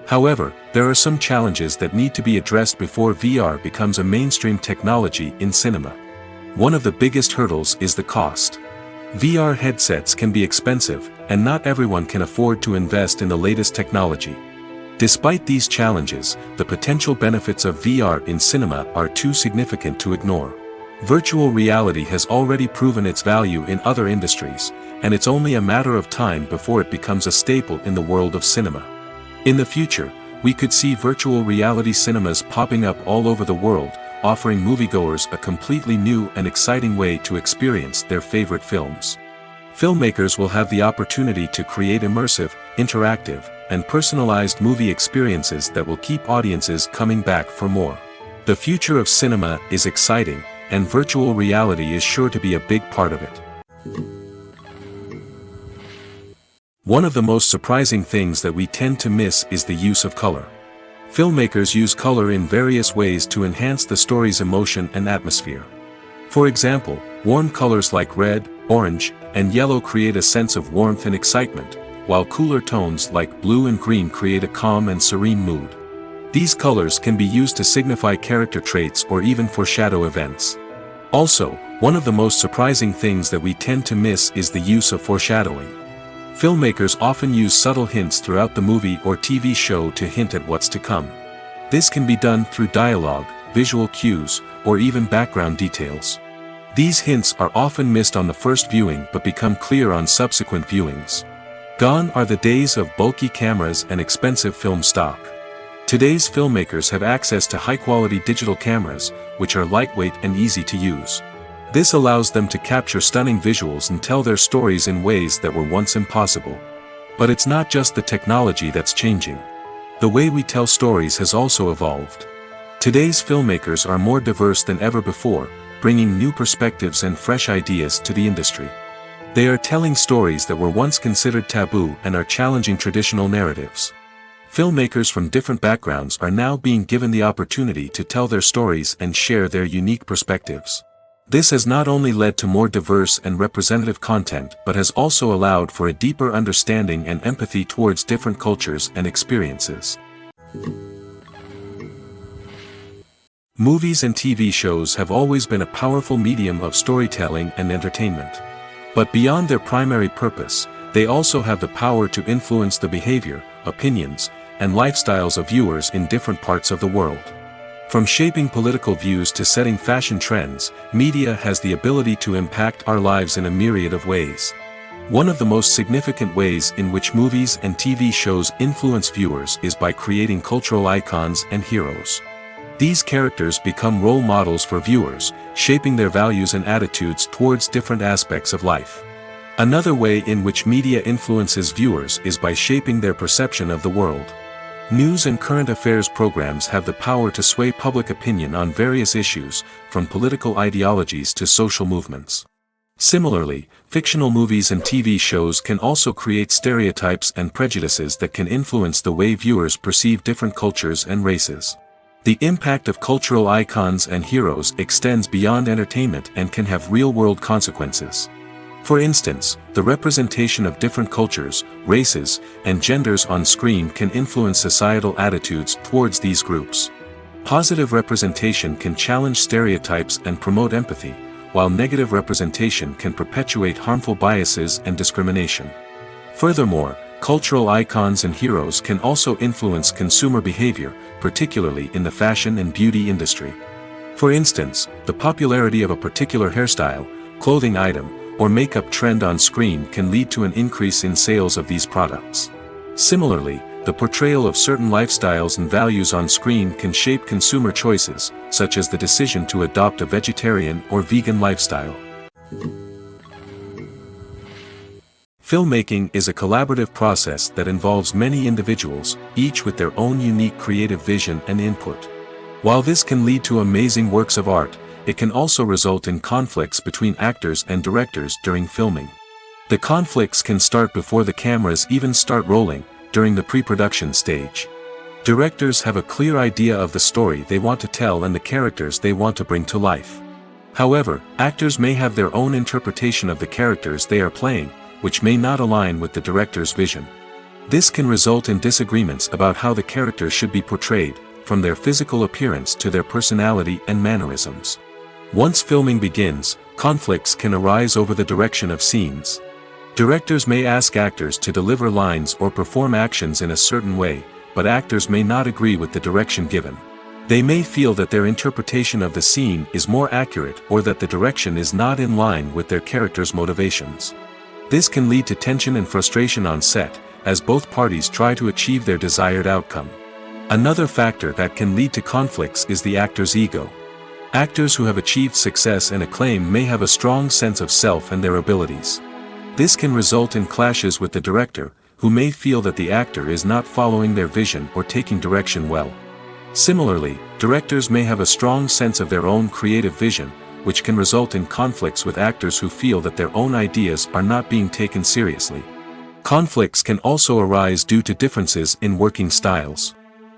However, there are some challenges that need to be addressed before VR becomes a mainstream technology in cinema. One of the biggest hurdles is the cost. VR headsets can be expensive, and not everyone can afford to invest in the latest technology. Despite these challenges, the potential benefits of VR in cinema are too significant to ignore. Virtual reality has already proven its value in other industries, and it's only a matter of time before it becomes a staple in the world of cinema. In the future, we could see virtual reality cinemas popping up all over the world, offering moviegoers a completely new and exciting way to experience their favorite films. Filmmakers will have the opportunity to create immersive, interactive, and personalized movie experiences that will keep audiences coming back for more. The future of cinema is exciting, and virtual reality is sure to be a big part of it. One of the most surprising things that we tend to miss is the use of color. Filmmakers use color in various ways to enhance the story's emotion and atmosphere. For example, warm colors like red, orange, and yellow create a sense of warmth and excitement, while cooler tones like blue and green create a calm and serene mood. These colors can be used to signify character traits or even foreshadow events. Also, one of the most surprising things that we tend to miss is the use of foreshadowing. Filmmakers often use subtle hints throughout the movie or TV show to hint at what's to come. This can be done through dialogue, visual cues, or even background details. These hints are often missed on the first viewing but become clear on subsequent viewings. Gone are the days of bulky cameras and expensive film stock. Today's filmmakers have access to high-quality digital cameras, which are lightweight and easy to use. This allows them to capture stunning visuals and tell their stories in ways that were once impossible. But it's not just the technology that's changing. The way we tell stories has also evolved. Today's filmmakers are more diverse than ever before, bringing new perspectives and fresh ideas to the industry. They are telling stories that were once considered taboo and are challenging traditional narratives. Filmmakers from different backgrounds are now being given the opportunity to tell their stories and share their unique perspectives. This has not only led to more diverse and representative content but has also allowed for a deeper understanding and empathy towards different cultures and experiences. Movies and TV shows have always been a powerful medium of storytelling and entertainment. But beyond their primary purpose, they also have the power to influence the behavior, opinions, and lifestyles of viewers in different parts of the world. From shaping political views to setting fashion trends, media has the ability to impact our lives in a myriad of ways. One of the most significant ways in which movies and TV shows influence viewers is by creating cultural icons and heroes. These characters become role models for viewers, shaping their values and attitudes towards different aspects of life. Another way in which media influences viewers is by shaping their perception of the world. News and current affairs programs have the power to sway public opinion on various issues, from political ideologies to social movements. Similarly, fictional movies and TV shows can also create stereotypes and prejudices that can influence the way viewers perceive different cultures and races. The impact of cultural icons and heroes extends beyond entertainment and can have real-world consequences. For instance, the representation of different cultures, races, and genders on screen can influence societal attitudes towards these groups. Positive representation can challenge stereotypes and promote empathy, while negative representation can perpetuate harmful biases and discrimination. Furthermore, cultural icons and heroes can also influence consumer behavior, particularly in the fashion and beauty industry. For instance, the popularity of a particular hairstyle, clothing item, or makeup trend on screen can lead to an increase in sales of these products. Similarly, the portrayal of certain lifestyles and values on screen can shape consumer choices, such as the decision to adopt a vegetarian or vegan lifestyle. Filmmaking is a collaborative process that involves many individuals, each with their own unique creative vision and input. While this can lead to amazing works of art, it can also result in conflicts between actors and directors during filming. The conflicts can start before the cameras even start rolling, during the pre-production stage. Directors have a clear idea of the story they want to tell and the characters they want to bring to life. However, actors may have their own interpretation of the characters they are playing, which may not align with the director's vision. This can result in disagreements about how the characters should be portrayed, from their physical appearance to their personality and mannerisms. Once filming begins, conflicts can arise over the direction of scenes. Directors may ask actors to deliver lines or perform actions in a certain way, but actors may not agree with the direction given. They may feel that their interpretation of the scene is more accurate or that the direction is not in line with their character's motivations. This can lead to tension and frustration on set, as both parties try to achieve their desired outcome. Another factor that can lead to conflicts is the actor's ego. Actors who have achieved success and acclaim may have a strong sense of self and their abilities. This can result in clashes with the director, who may feel that the actor is not following their vision or taking direction well. Similarly, directors may have a strong sense of their own creative vision, which can result in conflicts with actors who feel that their own ideas are not being taken seriously. Conflicts can also arise due to differences in working styles.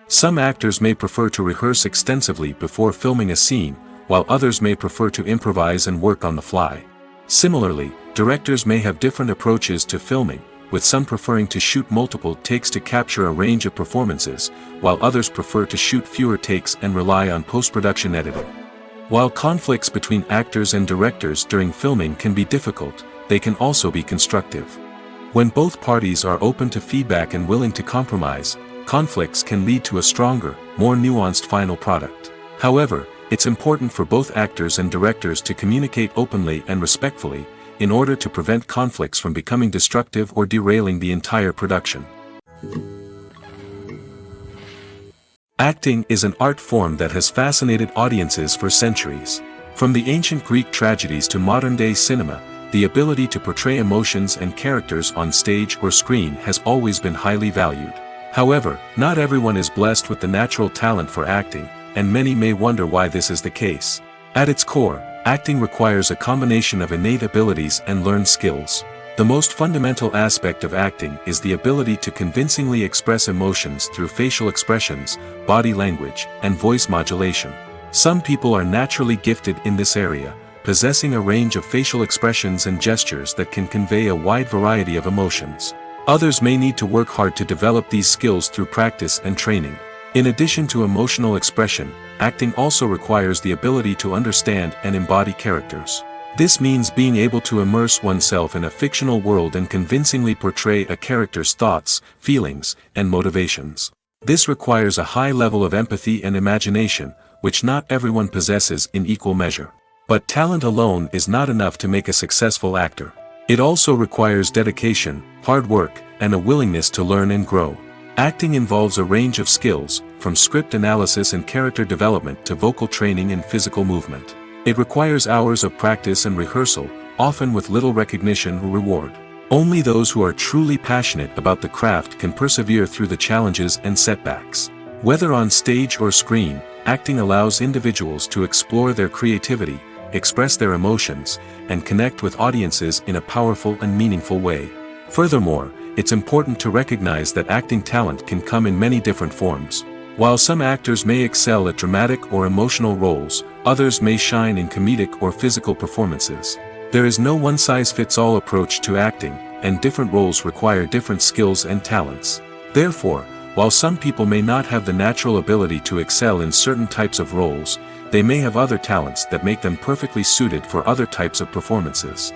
Some actors may prefer to rehearse extensively before filming a scene, while others may prefer to improvise and work on the fly. Similarly, directors may have different approaches to filming, with some preferring to shoot multiple takes to capture a range of performances, while others prefer to shoot fewer takes and rely on post-production editing. While conflicts between actors and directors during filming can be difficult, they can also be constructive. When both parties are open to feedback and willing to compromise, conflicts can lead to a stronger, more nuanced final product. However, it's important for both actors and directors to communicate openly and respectfully, in order to prevent conflicts from becoming destructive or derailing the entire production. Acting is an art form that has fascinated audiences for centuries. From the ancient Greek tragedies to modern-day cinema, the ability to portray emotions and characters on stage or screen has always been highly valued. However, not everyone is blessed with the natural talent for acting, and many may wonder why this is the case. At its core, acting requires a combination of innate abilities and learned skills. The most fundamental aspect of acting is the ability to convincingly express emotions through facial expressions, body language, and voice modulation. Some people are naturally gifted in this area, possessing a range of facial expressions and gestures that can convey a wide variety of emotions. Others may need to work hard to develop these skills through practice and training. In addition to emotional expression, acting also requires the ability to understand and embody characters. This means being able to immerse oneself in a fictional world and convincingly portray a character's thoughts, feelings, and motivations. This requires a high level of empathy and imagination, which not everyone possesses in equal measure. But talent alone is not enough to make a successful actor. It also requires dedication, hard work, and a willingness to learn and grow. Acting involves a range of skills, from script analysis and character development to vocal training and physical movement. It requires hours of practice and rehearsal, often with little recognition or reward. Only those who are truly passionate about the craft can persevere through the challenges and setbacks. Whether on stage or screen, acting allows individuals to explore their creativity, express their emotions, and connect with audiences in a powerful and meaningful way. Furthermore, it's important to recognize that acting talent can come in many different forms. While some actors may excel at dramatic or emotional roles, others may shine in comedic or physical performances. There is no one-size-fits-all approach to acting, and different roles require different skills and talents. Therefore, while some people may not have the natural ability to excel in certain types of roles, they may have other talents that make them perfectly suited for other types of performances.